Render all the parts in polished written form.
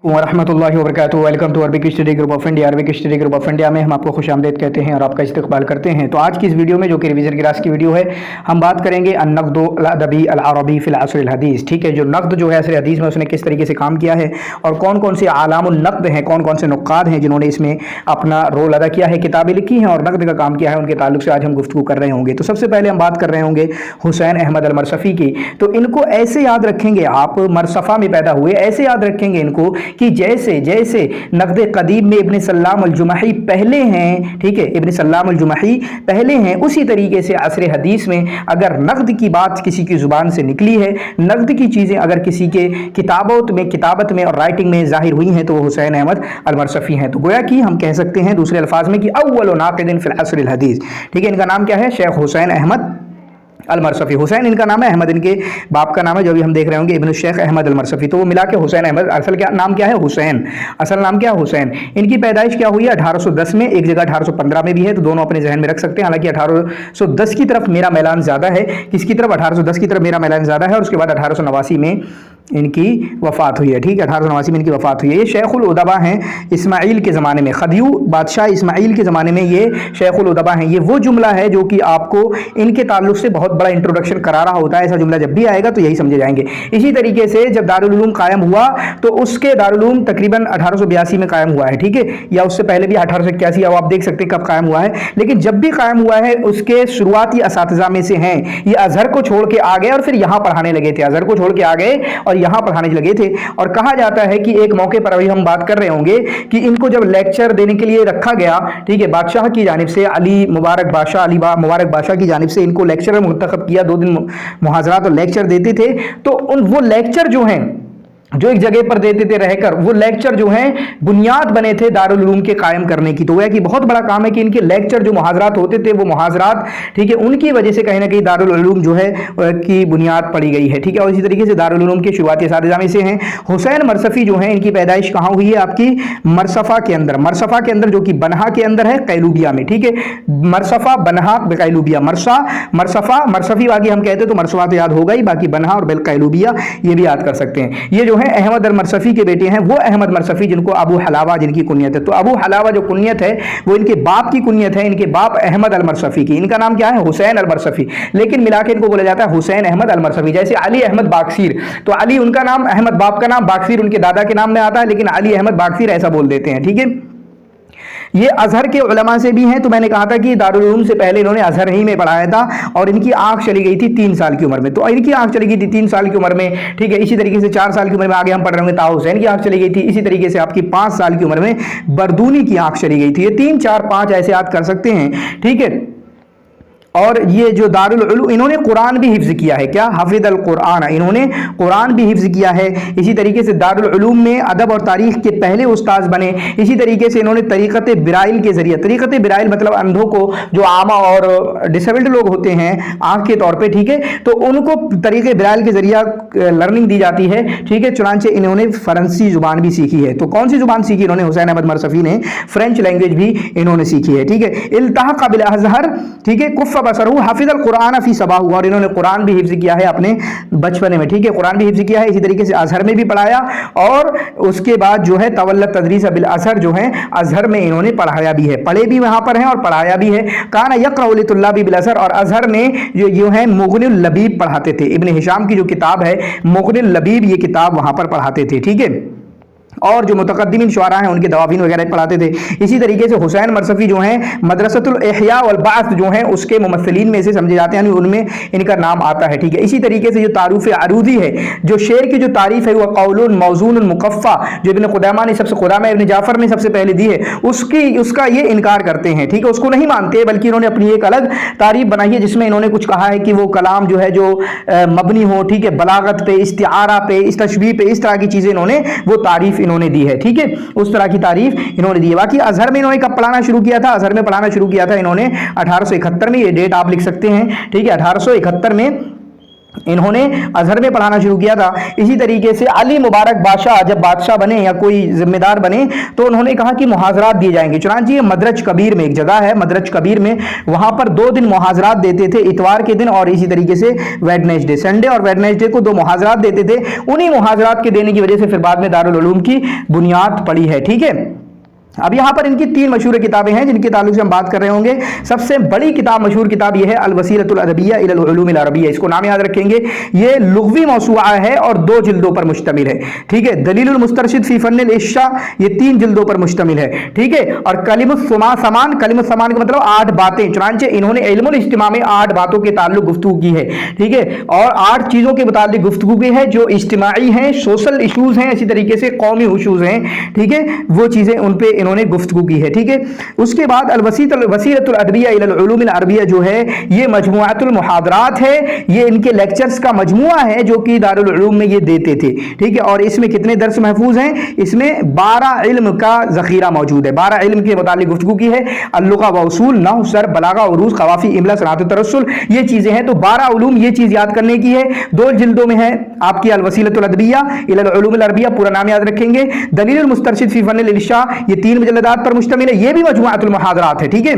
वरहमतुल्लाहि वबरकातुहू। Welcome to Arabic study group of India. Arabic study group of India में हम आपको खुशामदीद कहते हैं और आपका इस्तकबाल करते हैं। तो आज की इस वीडियो में, जो कि रिवीजन क्लास की वीडियो है, हम बात करेंगे अन-नक़्दु अल-अदबी अल-अरबी फ़िल अस्र अल-हदीस। ठीक है, जो नक़्द जो है असर हदीस में उसने किस तरीके से काम किया है और कौन कौन से आलामुन नक़्द हैं, कौन कौन से नुक़्क़ाद हैं जिन्होंने इसमें अपना रोल अदा किया है, किताबें लिखी हैं और नक़्द का काम किया है, उनके ताल्लुक से आज हम गुफ्तगू कर रहे होंगे। तो सबसे पहले हम बात कर रहे होंगे हुसैन अहमद अल-मरसफ़ी की। तो इनको ऐसे याद रखेंगे आप, मरसफ़ा में पैदा हुए, ऐसे याद रखेंगे इनको कि जैसे जैसे नक़्द क़दीम में इब्न सल्लाम अल-जुमही पहले हैं, ठीक है, इब्न सल्लाम अल-जुमही पहले हैं, उसी तरीके से असर हदीस में अगर नक़्द की बात किसी की ज़ुबान से निकली है, नक़्द की चीज़ें अगर किसी के किताबत में और राइटिंग में ज़ाहिर हुई हैं, तो वो हुसैन अहमद अल-मरसफ़ी हैं। तो गोया कि हम कह सकते हैं दूसरे अल्फाज में कि अव्वल नाक़िदिन फ़िल अस्र अल-हदीस। ठीक है, इनका नाम क्या है? शेख हुसैन अहमद अल-मरसफ़ी। हुसैन इनका नाम है, अहमद इनके बाप का नाम है, जो भी हम देख रहे होंगे इब्न शेख अहमद अल-मरसफ़ी। तो वो मिला के हुसैन अहमद। असल क्या नाम क्या है? हुसैन। असल नाम क्या है? हुसैन। इनकी पैदाइश क्या हुई है? 1810 में, एक जगह 1815 में भी है, तो दोनों अपने जहन में रख सकते हैं। हालांकि 1810 की तरफ मेरा मैलान ज़्यादा है। किसकी तरफ? 1810 की तरफ मेरा मैलान ज़्यादा है। और उसके बाद 1889 में इनकी वफ़ात हुई है। ठीक है, 1889 में इनकी वफ़ात हुई है। ये शेखुल उदबा हैं इस्माइल के ज़माने में, खदियू बादशाह इस्माइल के ज़माने में ये शेखुल उदबा हैं। ये वो जुमला है जो कि आपको इनके ताल्लुक से बहुत बड़ा इंट्रोडक्शन करा रहा होता है। ऐसा जुमला जब भी आएगा तो यही समझे जाएंगे। इसी तरीके से जब दारुल उलूम कायम हुआ, तो उसके दारुल उलूम तकरीबन 1882 में कायम हुआ है। ठीक है, या उससे पहले भी 1881, अब आप देख सकते हैं कब कायम हुआ है। लेकिन जब भी कायम हुआ है, उसके शुरुआती असातिज़ा में से हैं। ये अजहर को छोड़ के आ गए और फिर यहाँ पढ़ाने लगे थे। अजहर को छोड़ के आ गए और यहाँ पढ़ाने लगे थे। और कहा जाता है कि एक मौके पर, अभी हम बात कर रहे होंगे, कि इनको जब लेक्चर देने के लिए रखा गया, ठीक है, बादशाह की जानिब से, अली मुबारक बादशाह की जानिब से इनको लेक्चरर मुंतखब किया। 2 दिन मुहाज़रात और लेक्चर देते थे। तो वो लेक्चर जो हैं, जो एक जगह पर देते थे रहकर, वो लेक्चर जो हैं बुनियाद बने थे दारुल उलूम के कायम करने की। तो वह कि बहुत बड़ा काम है कि इनके लेक्चर जो मुहाज़रात होते थे, वो मुहाज़रात, ठीक है, उनकी वजह से कहीं ना कहीं दारुल उलूम जो है की बुनियाद पड़ी गई है। ठीक है, और इसी तरीके से दारुल उलूम के शुरुआती असातिज़ा में से हैं हुसैन मरसफ़ी जो हैं। इनकी पैदाइश कहाँ हुई है? आपकी मरसफ़ा के अंदर, मरसफ़ा के अंदर, जो कि बनहा के अंदर है, कैलूबिया में। ठीक है, मरसफ़ा, बनहा, कैलूबिया, मरसफ़ा, मरसफ़ी बाकी हम कहते तो मरसफ़ा तो याद होगा ही, बाकी बनहा और कैलूबिया ये भी याद कर सकते हैं। ये जो है अहमद अल-मरसफ़ी के बेटे हैं, वो अहमद मरसफ़ी जिनको अबू हलावा जिनकी कुनियत है। तो अबू हलावा जो कुनियत है वो इनके बाप की कुनियत है, इनके बाप अहमद अल-मरसफ़ी की। इनका नाम क्या है? हुसैन अल-मरसफ़ी, लेकिन मिला के इनको बोला जाता है हुसैन अहमद अल-मरसफ़ी। जैसे अली अहमद बाकसीर, तो अली उनका नाम, अहमद बाप का नाम, बाकसीर उनके दादा के नाम में आता है, लेकिन अली अहमद बाकसीर ऐसा बोल देते हैं। ठीक है, ये अजहर के उलमा से भी हैं। तो मैंने कहा था कि दारुल उलूम से पहले इन्होंने अजहर ही में पढ़ाया था और इनकी आंख चली गई थी 3 साल की उम्र में। तो इनकी आंख चली गई थी 3 साल की उम्र में। ठीक है, इसी तरीके से 4 साल की उम्र में आगे हम पढ़ रहे होंगे ता हुसैन की आंख चली गई थी। इसी तरीके से आपकी 5 साल की उम्र में बरदूनी की आंख चली गई थी। ये 3, 4, 5 ऐसे याद कर सकते हैं। ठीक है, और ये जो दारुल उलूम, इन्होंने कुरान भी हिफ्ज़ किया है। क्या? हाफिज़ कुरान, इन्होंने कुरान भी हिफ्ज़ किया है। इसी तरीके से दारुल उलूम में अदब और तारीख़ के पहले उस्ताद बने। इसी तरीके से इन्होंने तरीक़त बिराइल के ज़रिए, तरीक़त बिराइल मतलब अंधों को, जो आमा और डिसेबल्ड लोग होते हैं आँख के तौर पर, ठीक है, तो उनको तरीक़े बिराइल के ज़रिए लर्निंग दी जाती है। ठीक है, चुनांचे इन्होंने फ़रंसी ज़ुबान भी सीखी है। तो कौन सी ज़ुबान सीखी इन्होंने? हुसैन अहमद मरसफ़ी ने फ्रेंच लैंग्वेज भी इन्होंने सीखी है। ठीक है, इल्तहक़ बिल अज़हर, ठीक है, कुफ़ बसरहू हाफिज़ कुरान फ़ी सबाहू, और इन्होंने कुरान भी हिफ्ज़ किया है अपने बचपने में। ठीक है, कुरान भी हिफ्ज़ किया है। इसी तरीके से अज़हर में भी पढ़ाया और उसके बाद जो है तवल्ला तदरीस बिल अज़हर, जो है अज़हर में इन्होंने पढ़ाया भी है, पढ़े भी वहाँ पर हैं और पढ़ाया भी है। काना यक़रअु लितुल्लाबि बिल अज़हर, और अज़हर में जो है मुग़निल लबीब पढ़ाते थे। इब्न हिशाम की जो किताब है मुग़निल लबीब, ये किताब वहाँ पर पढ़ाते थे। ठीक है, और जो मुतक़द्दिमीन शुअरा हैं उनके दवावीन वगैरह पढ़ाते थे। इसी तरीके से हुसैन मरसफ़ी जो हैं मदरसतुल इहया वल बाअस जो हैं उसके मुमस्सिलीन में से समझे जाते हैं, यानी उनमें इनका नाम आता है। ठीक है, इसी तरीके से जो तारुफ़ अरूदी है, जो शेर की जो तारीफ़ है, वह क़ौलुन मौज़ूनुन मुक़फ़्फ़ा, जो इब्न क़ुदामा ने इब्न जाफ़र ने सबसे पहले दी है, उसका ये इनकार करते हैं। ठीक है, उसको नहीं मानते, बल्कि इन्होंने अपनी एक अलग तारीफ़ बनाई है, जिसमें इन्होंने कुछ कहा है कि वो कलाम जो है, जो मबनी हो, ठीक है, बलागत पे, इस्तिआरा पे, इस तशबीह पे, इस तरह की चीज़ें इन्होंने वो तारीफ़ इन्होंने दी है। ठीक है, उस तरह की तारीफ इन्होंने दी है। बाकी अजहर में इन्होंने कब पढ़ाना शुरू किया था? अजहर में पढ़ाना शुरू किया था इन्होंने 1871 में, ये डेट आप लिख सकते हैं। ठीक है, 1871 में इन्होंने अजहर में पढ़ाना शुरू किया था। इसी तरीके से अली मुबारक बादशाह जब बादशाह बने या कोई जिम्मेदार बने तो उन्होंने कहा कि मुहाजरात दिए जाएंगे। चुनांचे ये मदरज कबीर में एक जगह है, मदरज कबीर में, वहां पर 2 दिन मुहाजरात देते थे, इतवार के दिन और इसी तरीके से वेडनेसडे, संडे और वेडनेसडे को 2 मुहाजरात देते थे। उन्हीं मुहाजरात के देने की वजह से फिर बाद में दारुल उलूम की बुनियाद पड़ी है। ठीक है, अब यहां पर इनकी 3 मशहूर किताबें हैं जिनके ताल्लुक से हम बात कर रहे होंगे। सबसे बड़ी किताब, मशहूर किताब यह है अल-वसीलतुल अदबिय्या इलल उलूमिल अरबिय्या, इसको नाम याद रखेंगे। ये लुग़वी मौसूआ है और 2 जिल्दों पर मुश्तमिल है। ठीक है, दलीलुल मुस्तरशिद फी फन्निल इश्शा, ये 3 जिल्दों पर मुश्तमिल है। ठीक है, और कलिमुस समान, कलिमुस समान का मतलब 8 बातें। चुनांचे इन्होंने इल्मुल इज्तिमा में 8 बातों के ताल्लुक गुफ्तगू की है। ठीक है, और 8 चीजों के मुताल्लिक गुफ्तगू की है जो इज्तिमाई हैं, सोशल इशूज हैं, इसी तरीके से कौमी इशूज हैं। ठीक है, वो चीजें उन पे इन्होंने गुफ्तगू की है। ठीक है, उसके बाद वसीलतुल अदबिया इलल उलूमिल अरबिया जो है ये मजमुआतुल मुहादरात है, ये इनके लेक्चर्स का मजमुआ है जो कि दारुल उलूम में ये देते थे। ठीक है, और इसमें कितने दर्स महफूज हैं? इसमें 12 इल्म का जखीरा मौजूद है। 12 इल्म के मुतालिक गुफ्तगू की है। अल-लुगा व उसूल, नहव, सर्फ, बलागा, उरूज, क़वाफ़ी, इमला, सनात, तरस्सुल, ये चीजें हैं। तो 12 उलूम, ये चीज याद करने की है। 2 जिल्दों में है आपकी अल-वसीलतुल अदबिया इलल उलूमिल अरबिया, पूरा नाम याद रखेंगे। दलीलुल मुस्तरशिद फी फन्निल इश्शा, ये 3 मुजल्लदात पर मुश्तमिल है, ये भी मजमुआतुल मुहादरात है। ठीक है,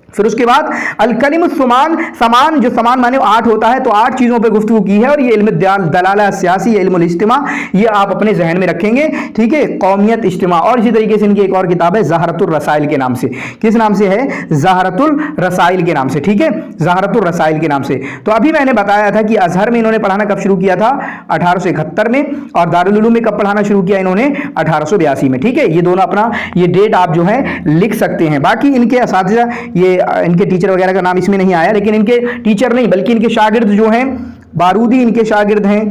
फिर उसके बाद अल-कलिमुस समान, जो समान माने 8 होता है, तो 8 चीजों पे गुफ्तगू की है। और ये इल्म दलाला सियासी, इल्मुल इज्तिमा, ये आप अपने जहन में रखेंगे। ठीक है, कौमियत इज्तिमा। और इसी तरीके से इनकी एक और किताब है ज़हरतुर रसाइल के नाम से। किस नाम से है? ज़हरतुल रसाइल के नाम से। ठीक है, ज़हरतुर रसाइल के नाम से। तो अभी मैंने बताया था कि अजहर में इन्होंने पढ़ाना कब शुरू किया था? 1871 में, और दारुल उलूम में कब पढ़ाना शुरू किया इन्होंने? 1882 में। ठीक है, ये दोनों अपना ये डेट आप जो है लिख सकते हैं। बाकी इनके असातिज़ा, ये इनके टीचर वगैरह का नाम इसमें नहीं आया, लेकिन इनके टीचर नहीं बल्कि इनके शागिर्द जो हैं, बारूदी इनके शागिर्द हैं,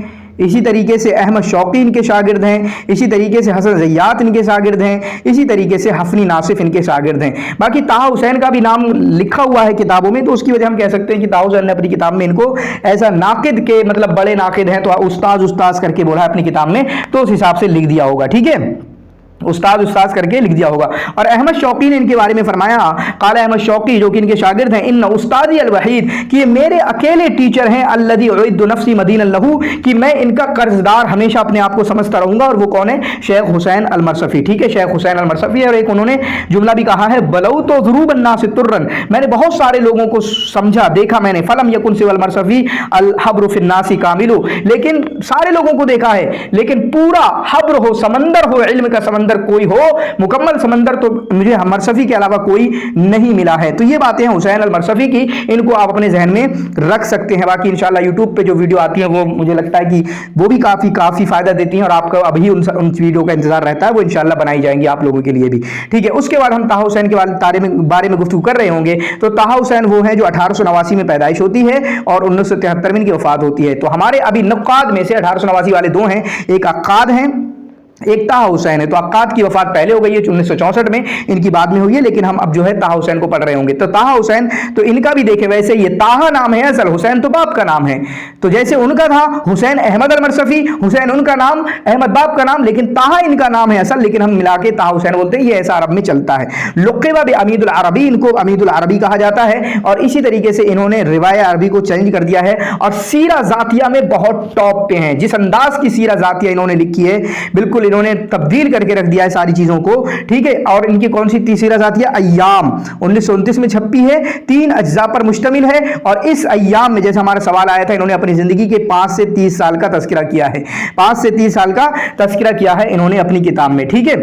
इसी तरीके से अहमद शौकी इनके शागिर्द हैं, इसी तरीके से हसन ज़ैयात इनके शागिर्द हैं, इसी तरीके से हफनी नासिफ इनके शागिर्द हैं। बाकी ताहा हुसैन का भी नाम लिखा हुआ है किताबों में, तो उसकी वजह हम कह सकते हैं कि ताहा हुसैन ने अपनी किताब में इनको ऐसा नाकिद के, मतलब बड़े नाकिद हैं, तो उस्ताज करके बोला है अपनी किताब में, तो उस हिसाब से लिख दिया होगा। ठीक है, उस्ताद करके लिख दिया होगा। और अहमद शौकी ने इनके बारे में फरमाया, काला अहमद शौकी जो कि इनके शागिर्द हैं, इन उस्तादी अल वहीद, कि ये मेरे अकेले टीचर हैं, अल्लज़ी उइद्दु नफ्सी मदीनन लहू, कि मैं इनका कर्जदार हमेशा अपने आप को समझता रहूंगा। और वो कौन है? शेख हुसैन अल मरसफी। ठीक है, शेख हुसैन अल मरसफी। और एक उन्होंने जुमला भी कहा है, बलऊ तो ज़ुरूबन नास तुर्रन, मैंने बहुत सारे लोगों को समझा, देखा मैंने, फलम यकुन सिवल मरसफी अल हब्र फिन नासी कामिलु, लेकिन सारे लोगों को देखा है, लेकिन पूरा हब्र हो, समंदर हो, इल्म का समंदर कोई हो, मुकम्मल समंदर, तो मुझे मरसफी के अलावा कोई नहीं मिला है। तो ये बातें हैं हुसैन अल मरसफी की, इनको आप अपने जहन में रख सकते हैं। बाकी इंशाल्लाह यूट्यूब पे जो वीडियो आती है वो मुझे लगता है कि वो भी काफी फायदा देती हैं, और आपका अभी उन वीडियो का इंतजार रहता है, वो इंशाल्लाह बनाई जाएंगी आप लोगों के लिए भी। ठीक है, उसके बाद हम ताहा हुसैन के बारे में गुफ्तगू कर रहे होंगे। तो ताहा हुसैन वो है जो 1889 में पैदाइश होती है और 1973 में इनकी वफात होती है। तो हमारे अभी नक्काद में से 1889 वाले 2 हैं, एक अक्काद हैं, एक ताहा हुसैन है। तो अक्काद की वफात पहले हो गई है 1964 में, इनकी बाद में हुई है, लेकिन हम अब जो है ताहा हुसैन को पढ़ रहे होंगे। तो ताहा हुसैन, तो इनका भी देखें, वैसे ये ताहा नाम है असल, हुसैन तो बाप का नाम है। तो जैसे उनका था हुसैन अहमद अल मरसफी, हुसैन उनका नाम, अहमद बाप का नाम, लेकिन ताहा इनका नाम है असल, लेकिन हम मिला के ताहा हुसैन बोलते हैं। ये ऐसा अरब में चलता है। लुक़िब अमीदुल अरबी, इनको अमीदुल अरबी कहा जाता है। और इसी तरीके से इन्होंने रिवाया अरबी को चेंज कर दिया है, और सीरा जातिया में बहुत टॉप पे हैं। जिस अंदाज की सीरा जातिया इन्होंने लिखी है, बिल्कुल इन्होंने तब्दील करके रख दिया है सारी चीजों को। ठीक है, और इनकी कौन सी तीसरा जातिया? अय्याम, 1929 में छपी है, 3 अज्जा पर मुश्तमिल है। और इस अय्याम में, जैसे हमारा सवाल आया था, इन्होंने अपनी जिंदगी के 5 से 30 साल का तज़किरा किया है। 5 से 30 साल का तज़किरा किया है इन्होंने अपनी किताब में। ठीक है,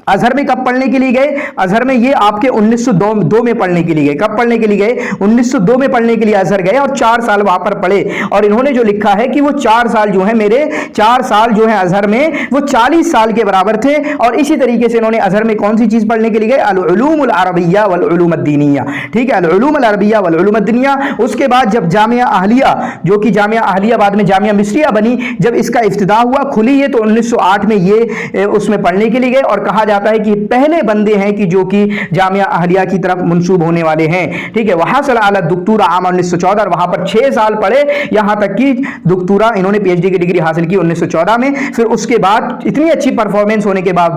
अजहर में कब पढ़ने के लिए गए? अजहर में ये आपके 1902 में पढ़ने के लिए गए। कब पढ़ने के लिए गए? 1902 में पढ़ने के लिए अजहर गए, और 4 साल वहां पर पढ़े। और इन्होंने जो लिखा है कि वो 4 साल जो है, मेरे 4 साल जो है अजहर में, वो 40 साल के बराबर थे। और इसी तरीके से इन्होंने अजहर में कौन सी चीज पढ़ने के लिए गए? अल-उलूमुल अरबिय्या वल उलूम अद-दीनिया। ठीक है, अल-उलूमुल अरबिय्या वल उलूम अद-दीनिया। उसके बाद जब जामिया अहलिया, जो कि जामिया अहलिया बाद में जामिया मिस्रिया बनी, जब इसका इफ्तिदा हुआ, खुली है, तो 1908 में ये उसमें पढ़ने के लिए गए। और कहा जाता है कि पहले बंदे हैं कि जो कि जामिया अहलिया की तरफ मंसूब होने वाले हैं। ठीक है, वहां से आला दुक्तूरा आम 1914 और वहां पर 6 साल पढ़े, यहां तक कि दुक्तूरा इन्होंने पीएचडी की डिग्री हासिल की 1914 में। फिर उसके बाद इतनी अच्छी परफॉर्मेंस होने के बाद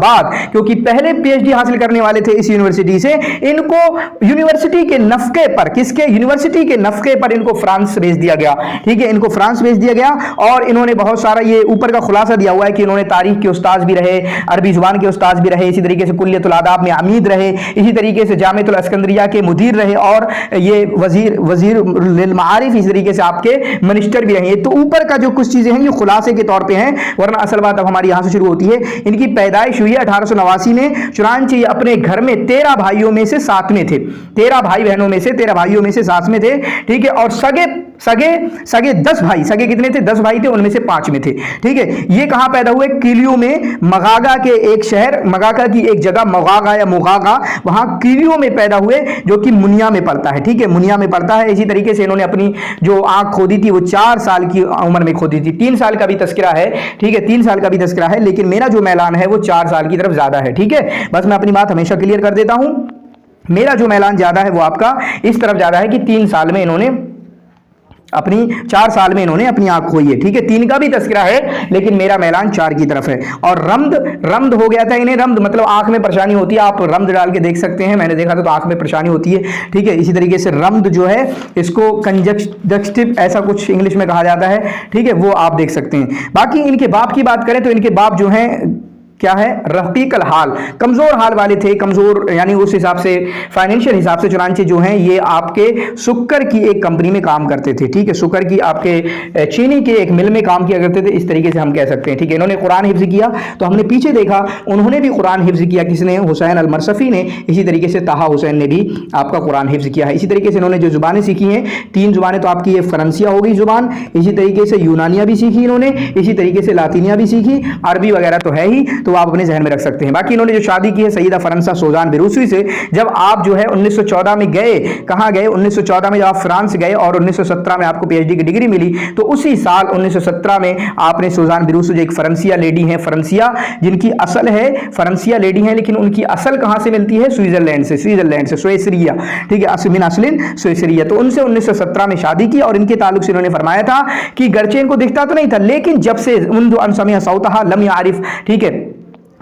क्योंकि पहले पीएचडी हासिल करने वाले थे इस यूनिवर्सिटी से, इनको यूनिवर्सिटी के नफके पर, किसके यूनिवर्सिटी के नफके पर इनको फ्रांस भेज दिया गया। ठीक है, इनको फ्रांस भेज दिया गया और इन्होंने बहुत सारा, ये ऊपर का खुलासा दिया हुआ है कि इन्होंने तारीख के उस्ताद भी रहे, अरबी जुबान के उस्ताद भी रहे, इसी तरीके से कुल्लियतुल आदाब में अमीद रहे, इसी तरीके से जामिअतुल अस्कंदरिया के मुदीर रहे और ये वजीर लिल मारिफ, इसी तरीके से आपके मिनिस्टर भी रहे। तो ऊपर का जो कुछ चीजें हैं ये खुलासे के तौर पे हैं, वरना असल बात अब हमारी यहां से शुरू होती है। इनकी पैदाइश हुई है 1889 में, चुनांचे अपने घर में 13 भाइयों में से 7 में थे, 13 भाई बहनों में से 13 भाइयों में से 7 में थे। ठीक है, और सगे 10 भाई, सगे कितने थे? 10 भाई थे, उनमें से 5 में थे। ठीक है, ये कहां पैदा हुए? किलियो में, मगागा के एक शहर, मगागा की एक जगह मगागा या मुगागा, वहां किलियो में पैदा हुए, जो कि मुनिया में पड़ता है। ठीक है, मुनिया में पड़ता है। इसी तरीके से इन्होंने अपनी जो आंख खोदी थी वो 4 साल की उम्र में खोदी थी। 3 साल का भी तस्करा है। ठीक है, 3 साल का भी तस्करा है, लेकिन मेरा जो मैलान है वो 4 साल की तरफ ज्यादा है। ठीक है, बस मैं अपनी बात हमेशा क्लियर कर देता हूं, मेरा जो मैलान ज्यादा है वो आपका इस तरफ ज्यादा है कि 3 साल में इन्होंने अपनी 4 साल में इन्होंने अपनी आंख खोई है। ठीक है, 3 का भी तस्करा है, लेकिन मेरा मैलान 4 की तरफ है। और रम्द हो गया था इन्हें, रम्द मतलब आंख में परेशानी होती है, आप रम्द डाल के देख सकते हैं, मैंने देखा था तो आंख में परेशानी होती है। ठीक है, इसी तरीके से रम्द जो है इसको कंजक्टिव ऐसा कुछ इंग्लिश में कहा जाता है। ठीक है, वो आप देख सकते हैं। बाकी इनके बाप की बात करें तो इनके बाप जो है क्या है? रफीकल हाल, कमजोर हाल वाले थे, कमजोर यानी उस हिसाब से फाइनेंशियल हिसाब से चुनांचे जो हैं ये आपके शुक्कर की एक कंपनी में काम करते थे। ठीक है, शुक्कर की आपके चीनी के एक मिल में काम किया करते थे, इस तरीके से हम कह सकते हैं। ठीक है, इन्होंने कुरान हिफ्ज किया, तो हमने पीछे देखा उन्होंने भी कुरान हिफ्ज किया, किसने? हुसैन अल मरसफी ने। इसी तरीके से ताहा हुसैन ने भी आपका कुरान हिफ्ज किया है। इसी तरीके से इन्होंने जो जुबानें सीखी हैं, 3 जुबानें तो आपकी ये फरंसिया हो गई जुबान, इसी तरीके से यूनानिया भी सीखी इन्होंने, इसी तरीके से लातीनिया भी सीखी, अरबी वगैरह तो है ही, तो आप अपने जहन में रख सकते हैं। बाकी इन्होंने जो शादी की है सईदा फरंसा सोजान बिरूसी से, जब आप जो है 1914 में गए, कहां गए? 1914 में जब आप फ्रांस गए और 1917 में आपको पीएचडी की डिग्री मिली, तो उसी साल 1917 में आपने सोजान बिरूसी जो एक फरंसिया लेडी है, फरंसिया जिनकी असल है, फरंसिया लेडी है, लेकिन उनकी असल कहां से मिलती है? स्विट्जरलैंड से, स्वेसरिया। ठीक है, असमिन असलिन स्वेसरिया। तो उनसे 1917 में शादी की और इनके ताल्लुक से इन्होंने फरमाया था कि गर्चे इनको दिखता तो नहीं था, लेकिन जब से उन जो अनसमिया सौतहा लम यारिफ, ठीक है,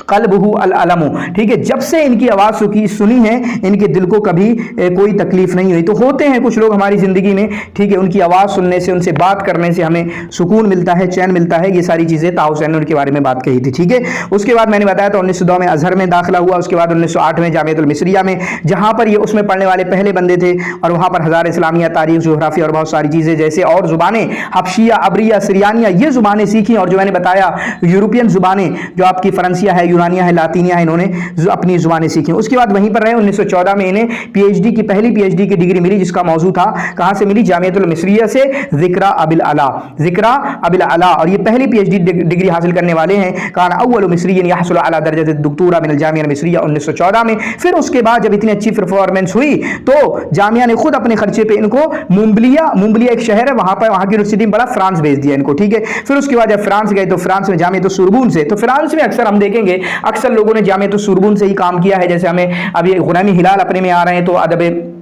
कल्बहु अलअलमु, ठीक है, जब से इनकी आवाज सुनी है इनके दिल को कभी कोई तकलीफ नहीं हुई। तो होते हैं कुछ लोग हमारी जिंदगी में, ठीक है, उनकी आवाज सुनने से, उनसे बात करने से हमें सुकून मिलता है, चैन मिलता है। ये सारी चीजें ताहा हुसैन ने उनके बारे में बात कही थी। ठीक है, उसके बाद मैंने बताया था 1902 में अजहर में दाखिला हुआ, उसके बाद 1908 में जामिअतुल मिस्रिया में, जहां पर ये उसमें पढ़ने वाले पहले बंदे थे, और वहां पर हजार इस्लामिया, तारीख, जोग्राफिया और बहुत सारी चीजें जैसे और जुबानें, हबशिया, अबरिया, सिरियानिया, ये जुबानें सीखी। और जो मैंने बताया यूरोपियन जुबानें जो आपकी फरंसिया है, यूनानिया है, लातीनिया है, इन्होंने अपनी जुबानें सीखी। उसके बाद वहीं पर रहे। 1914 में इन्हें पीएचडी की पहली पीएचडी की डिग्री मिली, जिसका मौजू था, कहां से मिली? जामिअतुल मिस्रिया से, जिक्रा अबिल अला, जिक्रा अबिल अला। और ये पहली पीएचडी डिग्री हासिल करने वाले हैं। कान अव्वल मिस्रियन यहसुल अला दर्जत दुक्तूरा मिनल जामिया मिस्रिया 1914 में। फिर उसके बाद जब इतनी अच्छी परफॉर्मेंस हुई तो जामिया ने खुद अपने खर्चे पे इनको मुम्बलिया एक शहर है, वहां पर, वहां की यूनिवर्सिटी में बड़ा, फ्रांस भेज दिया इनको। ठीक है, फिर उसके बाद जब फ्रांस गए तो फ्रांस में जामिया सुरबून से, तो फ्रांस में अक्सर हम देखेंगे अक्सर लोगों ने जामिया सुरबून से ही काम किया है। जैसे हमें अभी गुलामी हिलाल अपने में आ रहे हैं, तो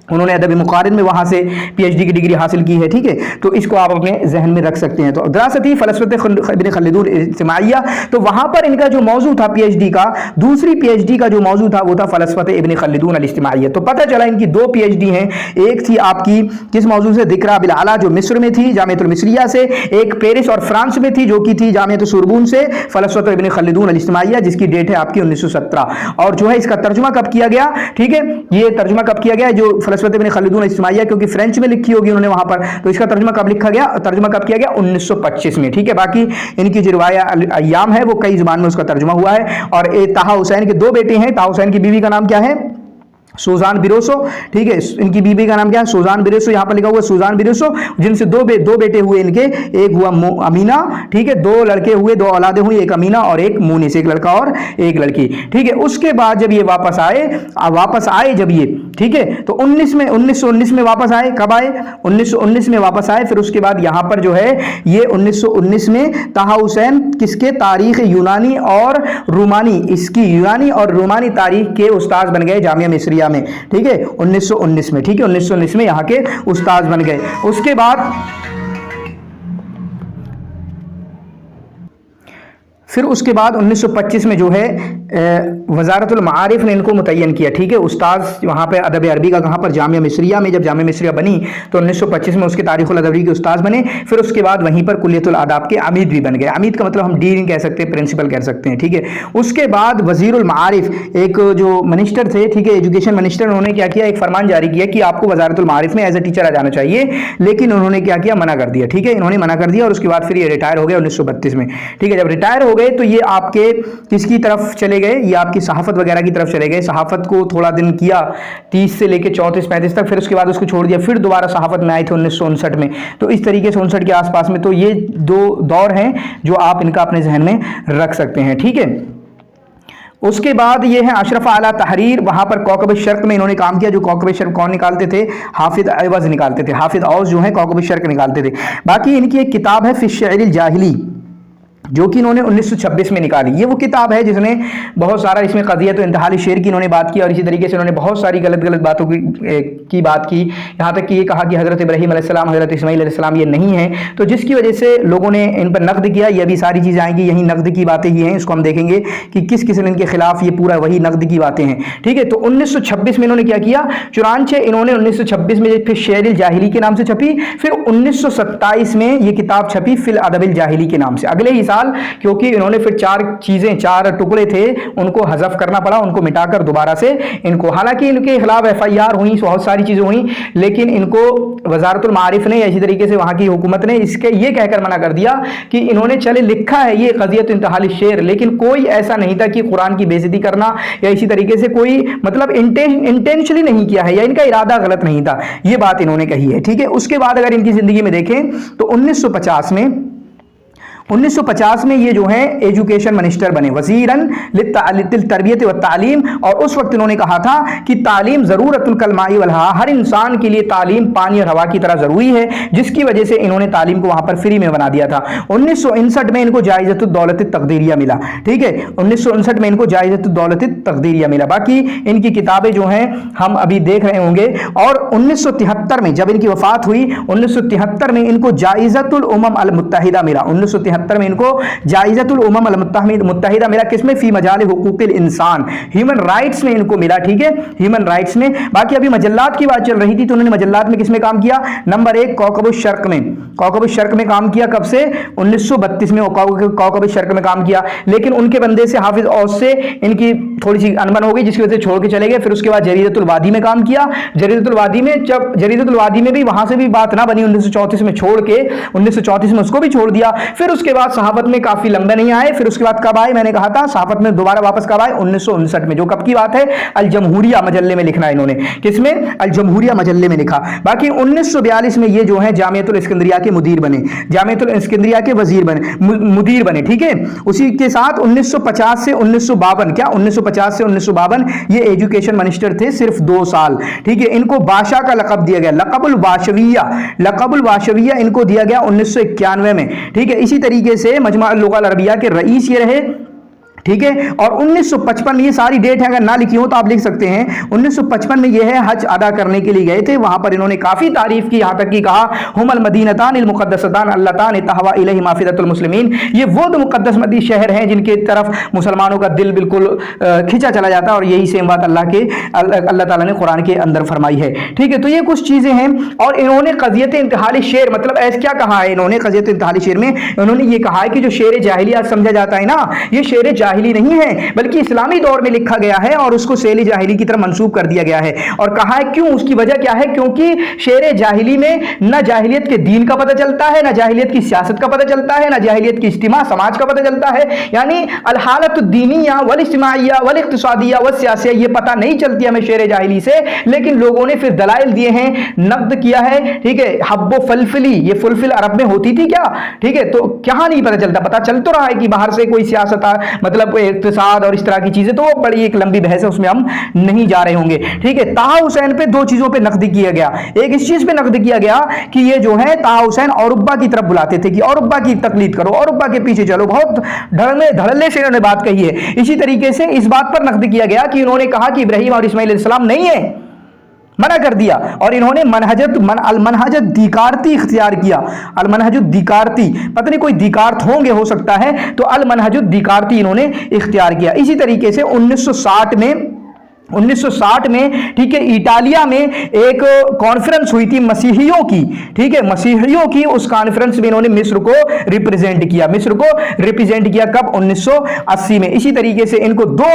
उन्होंने अदब मुकारिन में वहां से पीएचडी की डिग्री हासिल की है। ठीक है, तो इसको आप अपने जहन में रख सकते हैं। तो दरासती फलसफत इब्न खल्दून इज्तिमाइया, तो वहां पर इनका जो मौजू था पीएचडी का, दूसरी पीएचडी का जो मौजू था वो था फलसफत इब्न खल्दून अल इज्तिमाइया। तो पता चला इनकी 2 पीएचडी हैं, एक थी आपकी किस मौजू से? जिक्रा बिल आला, जो मिस्र में थी जामिअतुल मिस्रिया से, एक पेरिस और फ्रांस में थी, जो की थी जामिअत सुरबून से, फलसफत इब्न खल्दून अल इज्तिमाइया, जिसकी डेट है आपकी 1917। और जो है इसका तर्जुमा कब किया गया? ठीक है, ये तर्जुमा कब किया गया? जो फलसफत इब्न खल्दून इज्तिमाइया, क्योंकि फ्रेंच में लिखी होगी उन्होंने वहां पर, तो इसका तर्जुमा कब लिखा गया? तर्जुमा कब किया गया? 1925 में। ठीक है, बाकी इनकी जो रिवाया अय्याम है वो कई जुबान में उसका तर्जुमा हुआ है। और ताहा हुसैन के 2 बेटे हैं। ताहा हुसैन की बीवी का नाम क्या है? सुजान बिरोसो। ठीक है, इनकी बीबी का नाम क्या है? सुजान बिरोसो, यहां पर लिखा हुआ है सुजान बिरोसो, जिनसे दो बेटे हुए इनके, एक हुआ अमीना, ठीक है, 2 लड़के हुए, 2 औलादे हुई, एक अमीना और एक मूनिस, एक लड़का और एक लड़की। ठीक है, उसके बाद जब ये वापस आए जब ये, ठीक है। तो 1919 में वापस आए। कब आए? 1919 में वापस आए। फिर उसके बाद यहां पर जो है ये 1919 में ताहा हुसैन किसके तारीख यूनानी और रोमानी, इसकी यूनानी और रोमानी तारीख के उस्ताद बन गए जामिया मिस्रिया में, ठीक है, 1919 में, ठीक है, 1919 में यहां के उस्ताद बन गए। उसके बाद फिर उसके बाद 1925 में जो है वजारतुल मारिफ ने इनको मुतय्यन किया, ठीक है, उस्ताद वहाँ पे अदब अरबी का। कहाँ पर? जामिया मिस्रिया में। जब जामिया मिस्रिया बनी तो 1925 में उसके तारीख़ुल अदबी के उस्ताद बने। फिर उसके बाद वहीं पर कुल्लियतुल आदाब के अमीद भी बन गए। अमीद का मतलब हम डीन कह सकते हैं, प्रिंसिपल कह सकते हैं, ठीक है। उसके बाद वजीरुल मारिफ, एक जो मिनिस्टर थे, ठीक है, एजुकेशन मिनिस्टर, उन्होंने क्या किया, एक फरमान जारी किया कि आपको वजारतुल मारिफ में एज ए टीचर आ जाना चाहिए, लेकिन उन्होंने क्या किया, मना कर दिया, ठीक है, इन्होंने मना कर दिया। और उसके बाद फिर ये रिटायर हो गए 1932 में, ठीक है। जब रिटायर हो गए तो ये आपके किसकी तरफ चले गए? ये आपकी सहाफत वगैरह की तरफ चले गए। सहाफत को थोड़ा दिन किया 30 से लेकर 34-35 तक, फिर उसके बाद उसको छोड़ दिया। फिर दोबारा सहाफत में आए थे 1959 में। तो इस तरीके से 59 के आसपास में। तो ये दो दौर हैं जो आप इनका अपने जहन में रख सकते हैं, ठीक है। उसके बाद ये है अशरफ आला तहरीर, वहां पर कौकब शर्क में इन्होंने काम किया। जो कौकब शर्क कौन निकालते थे? हाफिज अवज निकालते थे। हाफिज औज जो है कौकब शर्क निकालते थे। बाकी इनकी एक किताब है फिश शेरिल जाहिली, जो कि इन्होंने 1926 में निकाली। ये वो किताब है जिसने बहुत सारा इसमें कदियत तो इंतहाली शेर की इन्होंने बात की, और इसी तरीके से इन्होंने बहुत सारी गलत गलत बातों की बात की। यहाँ तक कि ये कहा कि हज़रत इब्राहीम अलैहिस्सलाम, हज़रत इस्माईल अलैहिस्सलाम ये नहीं है, तो जिसकी वजह से लोगों ने इन पर नक़द किया। ये भी सारी चीज़ें आएंगी, यही नक़द की बातें ही हैं। इसको हम देखेंगे कि किस किस ने इनके खिलाफ, ये पूरा वही नक़द की बातें हैं, ठीक है। तो 1926 में इन्होंने क्या किया, चुनांचे इन्होंने 1926 में फिर शेरिल जाहिली के नाम से छपी। फिर 1927 में ये किताब छपी फिल अदबिल जाहिली के नाम से। अगले ही साल, क्योंकि इन्होंने फिर चार टुकड़े थे, उनको हज़फ करना पड़ा, उनको मिटाकर दोबारा से इनको, हालांकि इनके खिलाफ FIR हुई, बहुत सारी चीज़ें हुई, लेकिन इनको वजारतुल मारिफ ने, इसी तरीके से वहाँ की हुकूमत ने इसके ये कहकर मना कर दिया कि इन्होंने चले लिखा है ये क़ज़ियत इंतहाली शेर, लेकिन कोई ऐसा नहीं था कि कुरान की बेइज्जती करना या इसी तरीके से कोई मतलब इंटेंशनली नहीं किया है, या इनका इरादा गलत नहीं था, ये बात इन्होंने कही है, ठीक है। उसके बाद अगर इनकी ज़िंदगी में देखें तो 1950 में ये जो है एजुकेशन मिनिस्टर बने, वज़ीरन लित्तरबियत व तालीम। और उस वक्त इन्होंने कहा था कि तालीम ज़रूरतुल कलमाई वल हवा, हर इंसान के लिए तालीम पानी और हवा की तरह ज़रूरी है, जिसकी वजह से इन्होंने तालीम को वहाँ पर फ्री में बना दिया था। 1959 में इनको जायज़तुद दौलत तक़दीरिया मिला, ठीक है, 1959 में इनको जायज़तुद दौलत तक़दीरिया मिला। बाकी इनकी किताबें जो हैं हम अभी देख रहे होंगे। और 1973 में जब इनकी वफ़ात हुई, 1973 में इनको जायज़तुल उमम अल मुत्तहिदा मिला। 1973 में इनको जायज़तुल उमम अल मुत्तहिदा मिला, किसमें? फी मजाल हुकूक़िल इंसान, ह्यूमन राइट्स में इनको मिला, ठीक है, ह्यूमन राइट्स में। बाकी अभी मजल्लात की बात चल रही थी, तो उन्होंने मजल्लात में किसमें काम किया? नंबर 1 कौकब शर्क में, कौकब शर्क में काम किया। कब से? 1932 में कौकब शर्क में काम किया। लेकिन उनके बंदे से हाफिज औस से इनकी थोड़ी सी अनबन हो गई, जिसकी वजह से छोड़ के चले गए। फिर उसके बाद जरीदतुल वादी में काम किया। जरीदतुल वादी में जब जरीदतुल वादी में भी वहां से भी बात ना बनी, 1934 में छोड़ के 1934 में उसको भी छोड़ दिया। फिर उसके बाद सहाफत में काफी लंबे नहीं आए। फिर उसके बाद कब आए? मैंने कहा था सहाफत में दोबारा वापस कब आए? 1959 में। जो कब की बात है? अल जमहूरिया मजल्ले में लिखना इन्होंने, किसमें? अल जमहूरिया मजल्ले में लिखा। बाकी 1942 में ये जो है जामियतुल इस्कंदरिया के मुदीर बने, जामियतुल इस्कंदरिया के वजीर बने, मुदीर बने, ठीक है। उसी के साथ 1950 से 1952, क्या 1950 से 1952 ये एजुकेशन मिनिस्टर थे, सिर्फ 2 साल, ठीक है। इनको बादशाह का लक़ब दिया गया, लक़बुल वाशविया इनको दिया गया 1991 में, ठीक है। इसी तरीके से मजमा लुग़ल अरबिया के रईस ये रहे, ठीक है। और 1955 में, ये सारी डेट है, अगर ना लिखी हो तो आप लिख सकते हैं, 1955 में ये है हज अदा करने के लिए गए थे। वहां पर इन्होंने काफी तारीफ की, यहां तक कि कहा हुमल मदीनतान अल मुक़द्दसतान अल्लतान तहवा इलैहि माफ़िदतुल मुस्लिमीन, ये वो दो मुक़द्दस मदी शहर हैं जिनके तरफ मुसलमानों का दिल बिल्कुल खिंचा चला जाता है। और यही सेम बात अल्लाह ताला ने कुरान के अंदर फरमाई है, ठीक है। तो ये कुछ चीजें हैं। और इन्होंने क़ज़ियत इंतहाली शेर, मतलब ऐसा क्या कहा है इन्होंने क़ज़ियत इंतहाली शेर में? इन्होंने ये कहा है कि जो शेर जाहिलिया समझा जाता है ना, ये शेर जाहिली नहीं है, बल्कि इस्लामी दौर में लिखा गया है और उसको शेर जाहिली की तरह मंसूब कर दिया गया है। और कहा है क्यों? उसकी वजह क्या है? क्योंकि शेर जाहिली में न जाहिलियत के दीन का पता चलता है, न जाहिलियत की सियासत का पता चलता है, न जाहिलियत की इज्तिमा समाज का पता चलता है। यानी अल हालत दीनिया वल इज्तिमाइया वल इक्तिसादिया वल सियासिया, ये पता नहीं चलती हमें शेर जाहिली से। लेकिन लोगों ने फिर दलाइल दिए हैं, नक़्द किया है, ठीक है। हब्बो फलफली, ये फुलफिल अरब में होती थी क्या? ठीक है। तो क्या नहीं पता चलता? पता चल तो रहा है कि बाहर से कोई सियासत मतलब मतलब इक्तिसाद और इस तरह की चीजें, तो वो बड़ी एक लंबी बहस है, उसमें हम नहीं जा रहे होंगे। ठीक है, ताहा हुसैन पे दो चीजों पे नक्द किया गया। एक इस चीज पे नक्द किया गया कि ये जो है ताहा हुसैन औरुब्बा की तरफ बुलाते थे कि औरुब्बा की तकलीद करो, औरुब्बा के पीछे चलो, बहुत धड़ल्ले से इन्होंने बात कही है। इसी तरीके से इस बात पर नक्द किया गया कि इन्होंने कहा कि इब्राहिम और इस्माइल अलैहिस्सलाम नहीं है, मना कर दिया, और इन्होंने अलमनहजत दिकारती इख्तियार किया। अलमनहजुद दिकारती, पता नहीं कोई दिकारत होंगे, हो सकता है, तो अलमनहजुद दिकारती इन्होंने इख्तियार किया। इसी तरीके से 1960 में ठीक है इटालिया में एक कॉन्फ्रेंस हुई थी मसीहियों की। ठीक है, मसीहियों की उस कॉन्फ्रेंस में इन्होंने मिस्र को रिप्रेजेंट किया। कब? 1980 में। इसी तरीके से इनको दो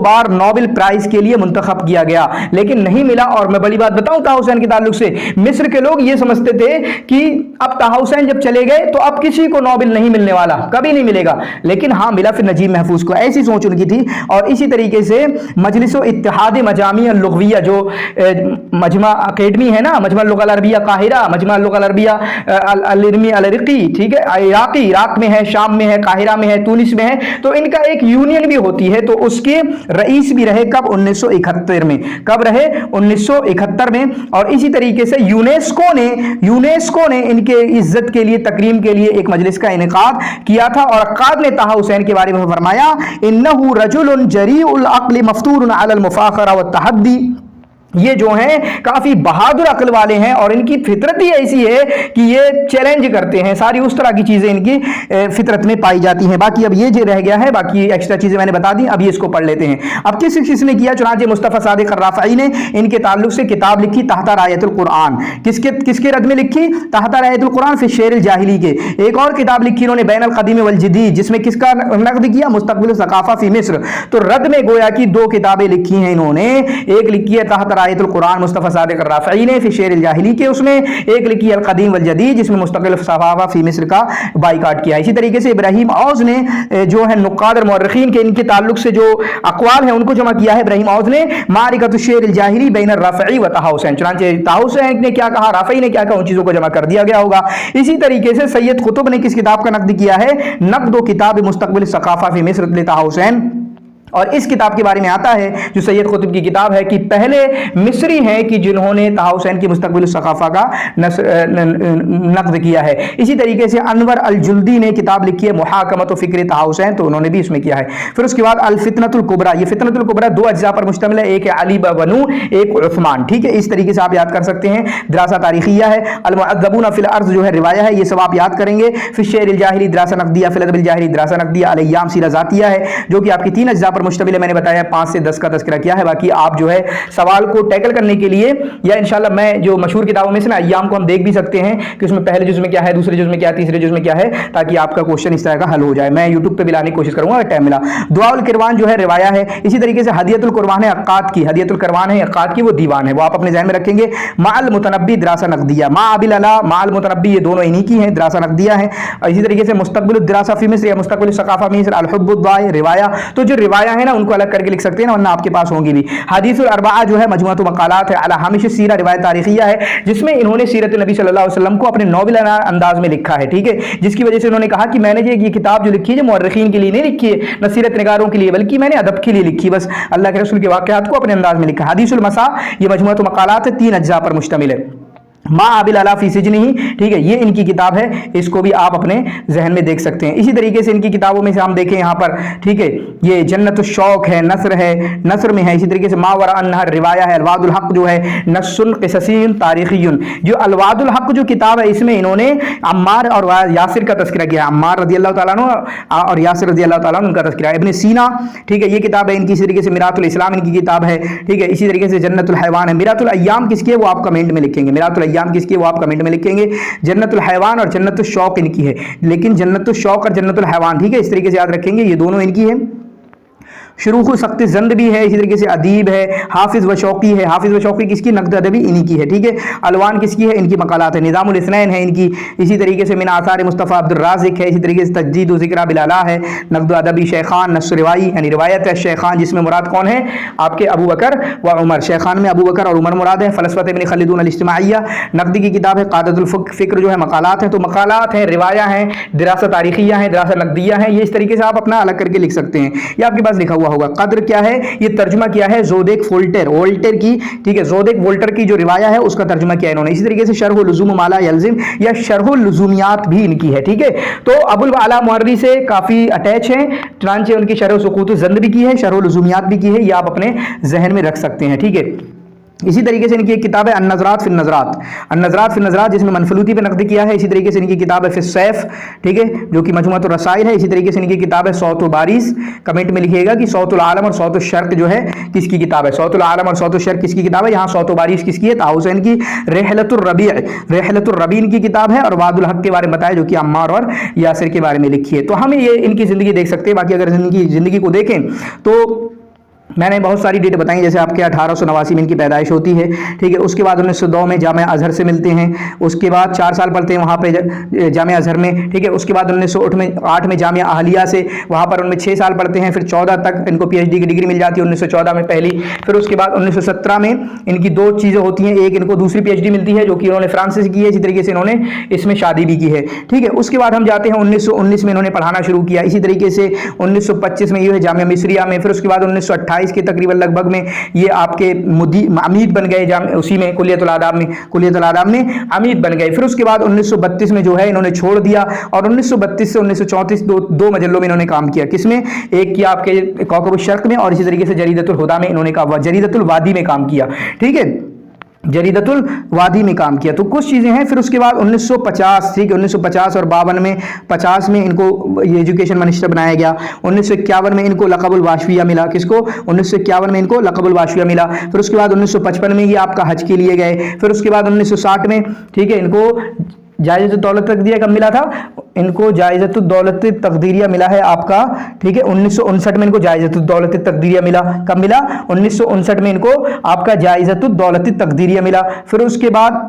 बार नोबेल प्राइज के लिए मुंतखब किया गया, लेकिन नहीं मिला। और मैं बड़ी बात बताऊं ताहा हुसैन के ताल्लुक से, मिस्र के लोग ये समझते थे कि अब ताहा हुसैन जब चले गए तो अब किसी को नोबेल नहीं मिलने वाला, कभी नहीं मिलेगा, लेकिन हाँ मिला फिर नजीब महफूज को, ऐसी सोच उनकी थी। और इसी तरीके से मजलिस इत्तिहाद मजामी लुग़विया, जो मजमा अकेडमी है ना, मजमा लुग़ल अरबिया काहिरा, मजमा लुग़ल अरबिया अल-इल्मी अल-इराक़ी, ठीक है, इराक में है, शाम में है, काहिरा में है, तुनिस में है, तो इनका एक यूनियन भी होती है। तो उसके रईस भी रहे कब? 1971 में। कब रहे? 1971 में। और इसी तरीके से यूनेस्को ने इनके इज्जत के लिए, तकरीम के लिए एक मजलिस का इनेकाद किया था। और अक्काद ने ताहा हुसैन के बारे में फरमाया, इन्नहु रजुलुन जरीउल अक्ल मफ्तूरुन अलल मुफाखरा व तहद्दी, ये जो हैं काफी बहादुर अक्ल वाले हैं और इनकी फितरत ही ऐसी है कि ये चैलेंज करते हैं, सारी उस तरह की चीजें इनकी फितरत में पाई जाती हैं। बाकी अब ये जो रह गया है, बाकी एक्स्ट्रा चीजें मैंने बता दी, अब ये इसको पढ़ लेते हैं। अब किसने किया? चुनांचे मुस्तफ़ा सादिक अर्राफ़ई ने इनके ताल्लुक से किताब लिखी तहता रायतुल कुरान। किसके रद में लिखी? तहता रायतुल कुरान फी शेर जाहिली के। एक और किताब लिखी इन्होंने बैनुल क़दीम वल जदीद, जिसमें किसका नक़्द किया? मुस्तक़बिल सक़ाफ़ा फी मिस्र। तो रद में गोया की दो किताबें लिखी हैं इन्होंने, एक लिखी है तहता रायतुल कुरान मुस्तफ़ा सादिक अर्राफ़ई ने फी शेर जाहिली के, उसमें एक लिखी अल क़दीम वल जदीद जिसमें मुस्तक़िल सक़ाफ़ा फी मिस्र का बाइकाट किया। इसी तरीके से इब्राहिम औज़ ने जो है नुक़ाद और मुअर्रिख़ीन के इनके ताल्लुक से जो अक़वाल हैं उनको जमा किया है। इब्राहिम औज़ ने मारिकतुश शेर जाहिली बैन अर्राफ़ई व ताहा हुसैन, चुनांचे ताहा हुसैन ने क्या कहा, राफ़ई ने क्या कहा, उन चीज़ों को जमा कर दिया गया होगा। इसी तरीके से सैयद कुतुब ने किस किताब का नक़्द किया है? नक़्द किताब मुस्तक़बिल सक़ाफ़ा फी मिस्र ले ताहा हुसैन। और इस किताब के बारे में आता है जो सैयद कुतुब की किताब है कि पहले मिस्री हैं कि जिन्होंने ताहा हुसैन की मुस्तक़बिल सक़ाफ़ा का नक़्द किया है। इसी तरीके से अनवर अल जुल्दी ने किताब लिखी है मुहाकमत फ़िक्र ताहा हुसैन, तो उन्होंने भी इसमें किया है। फिर उसके बाद अल फ़ितनतुल कुबरा, ये फ़ितनतुल कुबरा दो अज्जा पर मुश्तमिल है, एक है अली बनू, एक उस्मान। ठीक है, इस तरीके से आप याद कर सकते हैं। दरासा तारीख़िया है, अल मुअज़्ज़बून फ़िल अर्ज़ जो है रिवाया है, ये सब आप याद करेंगे। फिर शेर अल जाहिली दरासा नक़दिया, फ़िल अदब अल जाहिली दरासा नक़दिया, अल अय्याम सीरा ज़ातिया है जो कि आपकी 3 अज्जा पर मुश्तमिल है। मैंने बताया 5 से 10 का तज़किरा किया है। बाकी आप जो है सवाल को टैकल करने के लिए या इंशाल्लाह मैं जो मशहूर किताबों में से ना अय्याम को हम देख भी सकते हैं कि उसमें पहले जुज़ में क्या है, दूसरे जुज़ में क्या है, तीसरे जुज़ में क्या है, ताकि आपका क्वेश्चन इस तरह का हल हो जाए। मैं यूट्यूब पे भी लाने की कोशिश करूंगा अगर टाइम मिला। दुआउल किरवान जो है रिवाया है। इसी तरीके से हदियतुल कुरबान है अक्काद की, हदियतुल कुरबान है अक्काद की, वो दीवान है, वो आप अपने ज़हन में रखेंगे। माल मुतनब्बी दरासा नक़दिया, मा अबिल अला माल मुतनब्बी, ये दोनों इन्हीं की हैं, दरासा नक़दिया है। इसी तरीके से मुस्तक़बिल दरासा फी मिस्र या मुस्तक़बिल सक़ाफ़ा मिस्र अल हुब्बुद्दाई रिवाया, तो जो रिवाया है ना उनको अलग करके लिख सकते हैं ना, वरना आपके पास होंगी भी। हदीसुल अरबा जो है मजमुअतु मक़ालात है अला हामिश सीरा रिवायत तारीख़िया है, जिसमें इन्होंने सीरत नबी सल्लल्लाहु अलैहि वसल्लम को अपने नोबेलाना अंदाज में लिखा है। ठीक है, जिसकी वजह से उन्होंने कहा कि मैंने ये किताब जो लिखी है, जो मुअर्रिख़ीन के लिए नहीं लिखी है, न सीरत निगारों के लिए, बल्कि मैंने अदब के लिए लिखी, बस अल्लाह के रसूल के वाक़यात को अपने अंदाज में लिखा। हदीसुल मसा ये मजमुअतु मक़ालात है, 3 अज्जा पर मुश्तमिल है। मा अबिल अला फी सिजनिही, ठीक है, ये इनकी किताब है, इसको भी आप अपने जहन में देख सकते हैं। इसी तरीके से इनकी किताबों में से हम देखें यहाँ पर, ठीक है, ये जन्नत शौक है, नसर में है। इसी तरीके से मावरा अन्नहर रिवाया है। अलवादुल हक जो है नस्सुन क़िससीन तारीख़ियुन, जो अलवादुल हक जो किताब है इसमें इन्होंने अम्मार और यासिर का तज़किरा किया, अम्मार रज़ियल्लाहु ताला अन्हु और यासिर रज़ियल्लाहु ताला अन्हु उनका तज़किरा। इब्न सीना, ठीक है, ये किताब है इनकी। इसी तरीके से मिरातुल इस्लाम इनकी किताब है। ठीक है, इसी तरीके से जन्नतुल हैवान है। मिरातुल अय्याम किसकी है वो आप कमेंट में लिखेंगे, मिरातुल किसकी वो आप कमेंट में लिखेंगे। जन्नतुल हैवान और जन्नतुल शौक इनकी है, लेकिन जन्नतुल शौक और जन्नतुल हैवान, ठीक है, इस तरीके से याद रखेंगे, ये दोनों इनकी है। शुरूख सख्त जंद भी है, इसी तरीके से अदीब है, हाफिज व शौकी है। हाफिज व शौकी किसकी? नक़द अदबी इन्हीं की है, ठीक है। अलवान किसकी है? इनकी मकालात है। निज़ामुल इस्नैन है इनकी, इसी तरीके से मिन आसार मुस्तफ़ा अब्दुल राज़िक है, इसी तरीके से तजदीद व ज़िक्र बिलाला है। नक़द अदबी शेखान नस्र रिवाई यानी रिवायत है शेखान, जिसमें मुराद कौन है? आपके अबू बकर व उमर। शेखान में अबू बकर और उमर मुराद है। फ़लसफ़त इब्न खल्दून अल इज्तिमाइया नक़दी की किताब है। क़ादतुल फ़िक्र जो है मकालात हैं, तो मकालात हैं, रिवाया हैं, दिरासा तारीख़िया है, दिरासा नक़दिया है। ये इस तरीके से आप अपना अलग करके लिख सकते हैं। ये आपके पास लिखा हुआ होगा। कद्र क्या है? ये तर्जुमा किया है ज़ोदेक वोल्टेर की, ठीक है। ज़ोदेक वोल्टेर की जो रिवाया है उसका तर्जुमा किया है इन्होंने। इसी तरीके से शरह लुज़ूम माला यल्ज़िम या शरह लुज़ूमियात भी इनकी है, ठीक है। तो अबुल आला मुअर्री से काफ़ी अटैच है, चुनांचे उनकी शरह सुकूत ज़ंद भी की है, शरह लुज़ूमियात भी की है। ये आप अपने जहन में रख सकते हैं, ठीक है। इसी तरीके से इनकी एक किताब है अन-नज़रात फ़िन नज़रात, जिसमें मनफलूती पे नक़द किया है। इसी तरीके से इनकी किताब है फ़िस सैफ़, ठीक है, जो कि मजमुअतुर रसाइल है। इसी तरीके से इनकी किताब है सौतुल बारिस। कमेंट में लिखिएगा कि सौतुल आलम और सौतुल शर्क जो है किसकी किताब है? सौतुल आलम और सौतुल शर्क किसकी किताब है? यहाँ सौतुल बारिस किसकी है? ताहा हुसैन की। रहलतुर रबीन की किताब है। और वादुल हक के बारे में बताया, जो कि अम्मार और यासिर के बारे में लिखी है। तो हम ये इनकी ज़िंदगी देख सकते हैं। बाकी अगर इनकी ज़िंदगी को देखें तो मैंने बहुत सारी डेट बताई, जैसे आपके 1889 में इनकी पैदाइश होती है, ठीक है। उसके बाद 1902 में जामिया अजहर से मिलते हैं। उसके बाद 4 साल पढ़ते हैं वहाँ पे जामिया अजहर में, ठीक है। उसके बाद 1908 में जामिया अहलिया से, वहाँ पर उनमें 6 साल पढ़ते हैं। फिर 14 तक इनको PhD की डिग्री मिल जाती है 1914 में पहली। फिर उसके बाद 1917 में इनकी 2 चीज़ें होती हैं। एक इनको दूसरी PhD मिलती है, जो कि इन्होंने फ्रांस से की है। इसी तरीके से इन्होंने इसमें शादी भी की है, ठीक है। उसके बाद हम जाते हैं 1919 में इन्होंने पढ़ाना शुरू किया। इसी तरीके से 1925 में ये है जामिया मिस्रिया में। फिर उसके बाद 1928 के तकरीबन लगभग में ये आपके अमीद बन गए, उसी में कुलियतुल आदाब में अमीद बन गए। फिर उसके बाद 1932 में जो है इन्होंने छोड़ दिया, और 1932 से 1934 दो मजलों में इन्होंने काम किया। किसमें? एक किया आपके कौकबुश शर्क में, और इसी तरीके से जरीदतुल हुदा में इन्होंने जरीदतुल वादी में काम किया, ठीक है। जरीदतुल वादी में काम किया। तो कुछ चीज़ें हैं। फिर उसके बाद 1950, ठीक है, 1950 और 52 में 50 में इनको ये एजुकेशन मिनिस्टर बनाया गया। 1951 में इनको लक़बुल वाशविया मिला। किसको? 1951 में इनको लक़बुल वाशविया मिला। फिर उसके बाद 1955 में ये आपका हज के लिए गए। फिर उसके बाद 1960 में, ठीक है, इनको जायज़तुद दौलत तक़दीरिया कब मिला था? इनको जायज़तुद दौलत तक़दीरिया मिला है आपका, ठीक है, 1959 में इनको जायज़तुद दौलत तक़दीरिया मिला। कब मिला? 1959 में इनको आपका जायज़तुद दौलत तक़दीरिया मिला। फिर उसके बाद,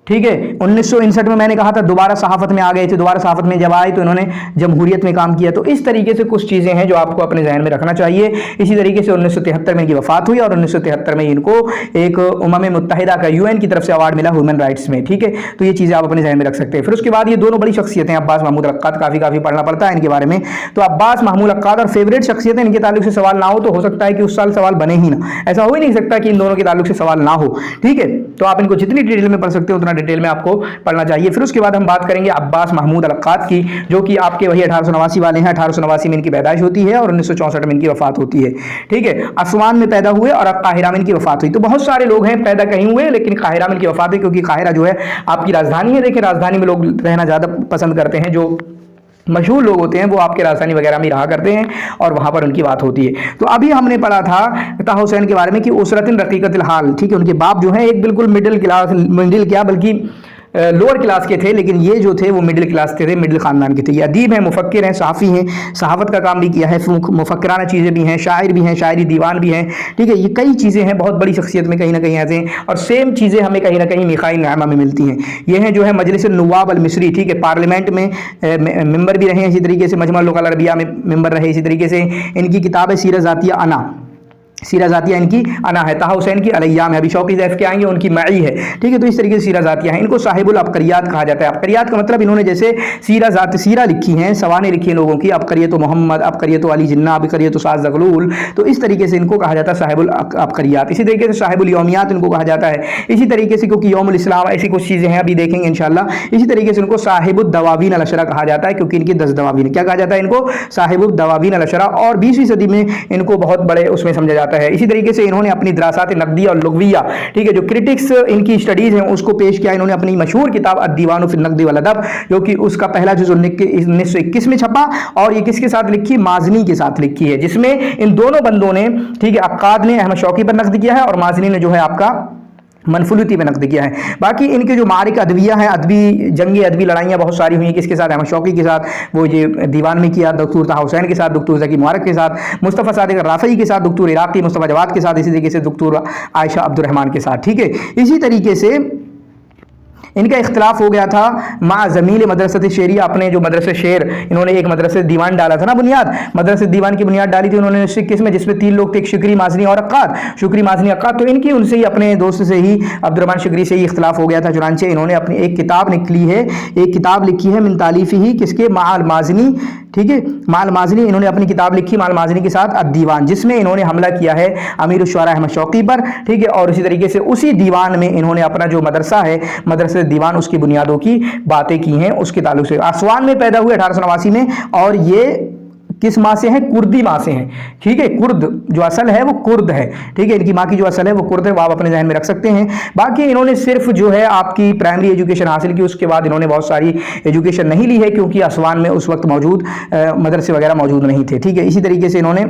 ठीक है, 1959 में मैंने कहा था दोबारा सहाफ़त में आ गए थे। दोबारा सहाफ़त में जब आए तो इन्होंने जमहूरियत में काम किया। तो इस तरीके से कुछ चीज़ें हैं जो आपको अपने जहन में रखना चाहिए। इसी तरीके से 1973 में इनकी वफ़ात हुई, और 1973 में इनको एक उम्म मुत्तहिदा का UN की तरफ से अवार्ड मिला ह्यूमन राइट्स में, ठीक है। तो ये चीज़ें आप अपने जहन में रख सकते हैं। फिर उसके बाद ये दोनों बड़ी शख्सियतें, अब्बास महमूद अक्काद, काफ़ी पढ़ना पड़ता है इनके बारे में। तो अब्बास महमूद अक्काद और फेवरेट शख्सियतें, इनके ताल्लुक से सवाल ना हो तो हो सकता है कि उस साल सवाल बने ही ना। ऐसा हो ही नहीं सकता कि इन दोनों के ताल्लुक से सवाल ना हो, ठीक है। तो आप इनको जितनी डिटेल में पढ़ सकते हो उतना डिटेल में आपको पढ़ना चाहिए। फिर उसके बाद हम बात करेंगे अब्बास महमूद अल-अक्काद की, जो कि आपके वही 1889 वाले हैं। 1889 में इनकी पैदाइश होती है और 1964 में इनकी वफात होती है, ठीक है। असवान में पैदा हुए और अब काहिरा में इनकी वफात हुई। तो बहुत सारे लोग हैं पैदा कहीं हुए, लेकिन काहिरा में इनकी वफात है, क्योंकि काहिरा जो है आपकी राजधानी है। देखिए, राजधानी में लोग रहना ज़्यादा पसंद करते हैं। जो मशहूर लोग होते हैं वो आपके राजधानी वगैरह में रहा करते हैं, और वहाँ पर उनकी बात होती है। तो अभी हमने पढ़ा था ताहा हुसैन के बारे में कि उसरतिन रकीकतिल हाल, ठीक है। उनके बाप जो है एक बिल्कुल मिडिल क्या बल्कि लोअर क्लास के थे, लेकिन ये जो थे वो मिडिल क्लास के थे, मिडिल ख़ानदान के थे। ये अदीब हैं, मुफक्किर हैं, सहाफ़ी हैं, सहाफ़त का काम भी किया है, मुफक्किराना चीज़ें भी हैं, शायर भी हैं, शायरी दीवान भी हैं, ठीक है। ये कई चीज़ें हैं, बहुत बड़ी शख्सियत में कहीं ना कहीं आते हैं। और सेम चीज़ें हमें कहीं ना कहीं मिखाइल नामा में मिलती हैं। ये हैं जो है मजलिस नवाब अल मिस्री, ठीक है, पार्लियामेंट में मेंबर भी रहे हैं। इसी तरीके से मजमा लुग़त अल अरबिया में मेंबर रहे। इसी तरीके से इनकी किताब है सीरा ज़ातिया अना, सीरा ज़ातिया इनकी अना है। ताहा हुसैन की अलैयाम है, अभी शौकी ज़ैफ़ के आएंगे, उनकी मई है, ठीक है। तो इस तरीके से सीरा ज़ातिया है। इनको साहिबुल अबकरियात कहा जाता है। अबकरियात का मतलब इन्होंने जैसे सीरा लिखी हैं, सवानें लिखी हैं लोगों की, अबकरियत मोहम्मद, अबकरियत अली जिन्ना, अबकरियत साद ज़गलूल। तो इस तरीके से इनको कहा जाता है साहिबुल अबकरियात। इसी तरीके से साहिबुल यौमियात इनको कहा जाता है। इसी तरीके से क्योंकि यौमुल इस्लाम, ऐसी कुछ चीज़ें हैं, अभी देखेंगे इंशाल्लाह। इसी तरीके से इनको साहिबुद दवावीन अल अशरा कहा जाता है, क्योंकि इनकी 10 दवावीन, क्या कहा जाता है इनको? साहिबुद दवावीन अल अशरा। और 20वीं सदी में इनको बहुत बड़े उसमें समझा जाता है। इसी तरीके से इन्होंने अपनी दरासात नकदिया और लुग़विया, ठीक है, जो क्रिटिक्स इनकी स्टडीज़ हैं उसको पेश किया। इन्होंने अपनी मशहूर किताब अद-दीवान फ़िल नक़द वल अदब, जो कि उसका पहला जुज़ 1921 में छपा, और ये किसके साथ लिखी? माज़नी के साथ लिखी है, जिसमें इन दोनों बंदों ने, ठीक है, अक्काद ने अहमद शौकी पर नक़द किया है, और माज़नी ने जो है आपका मनफूलियती में नकद किया है। बाकी इनके जो मारिक अदविया हैं, अदबी जंगी अदबी लड़ाइयाँ बहुत सारी हुई हैं। किसके साथ? अहमद शौकी के साथ, वो ये दीवान में किया, डॉक्टर ताहा हुसैन के साथ, डॉक्टर ज़की मुबारक के साथ, मुस्तफ़ा सादिक राफ़ई के साथ, डॉक्टर इराक़ी मुस्तफ़ा जवाद के साथ, इसी तरीके से डॉक्टर आयशा अब्दुर्रहमान के साथ। ठीक है, इसी तरीके से इनका इख्तलाफ हो गया था माँ ज़मील मदरसत शेरिया, अपने जो मदरसे शेर, इन्होंने एक मदरसे दीवान डाला था ना, बुनियाद मदरसे दीवान की बुनियाद डाली थी उन्होंने 1921 में, जिसमें 3 लोग थे, एक शुक्री माजनी और अक्काद, शुक्री माजनी अक्काद। तो इनकी उनसे ही, अपने दोस्त से ही, अब्दुर्रहमान शुक्री से ही इख्तलाफ हो गया था। चुनांचे इन्होंने अपनी एक किताब निकली है, एक किताब लिखी है मिन तालीफ़ी ही, किसके? माल माजनी। ठीक है, माल माजनी, इन्होंने अपनी किताब लिखी माल माजनी के साथ अद-दीवान, जिसमें इन्होंने हमला किया है अमीर उश-शुअरा अहमद शौकी पर। ठीक है, और इसी तरीके से उसी दीवान में इन्होंने अपना जो मदरसा है, मदरसे दीवान, उसकी बुनियादों की बातें की हैं उसके ताल्लुक से। आसवान में पैदा हुए 1889 में, और ये किस माँ से हैं? कुर्दी माँ से हैं। ठीक है, कुर्द जो असल है वो कुर्द है। ठीक है, इनकी माँ की जो असल है वो कुर्द है, वो आप अपने जहन में रख सकते हैं। बाकी इन्होंने सिर्फ जो है आपकी प्राइमरी एजुकेशन हासिल की, उसके बाद इन्होंने बहुत सारी एजुकेशन नहीं ली है, क्योंकि आसवान में उस वक्त मौजूद मदरसे वगैरह मौजूद नहीं थे। ठीक है, इसी तरीके से इन्होंने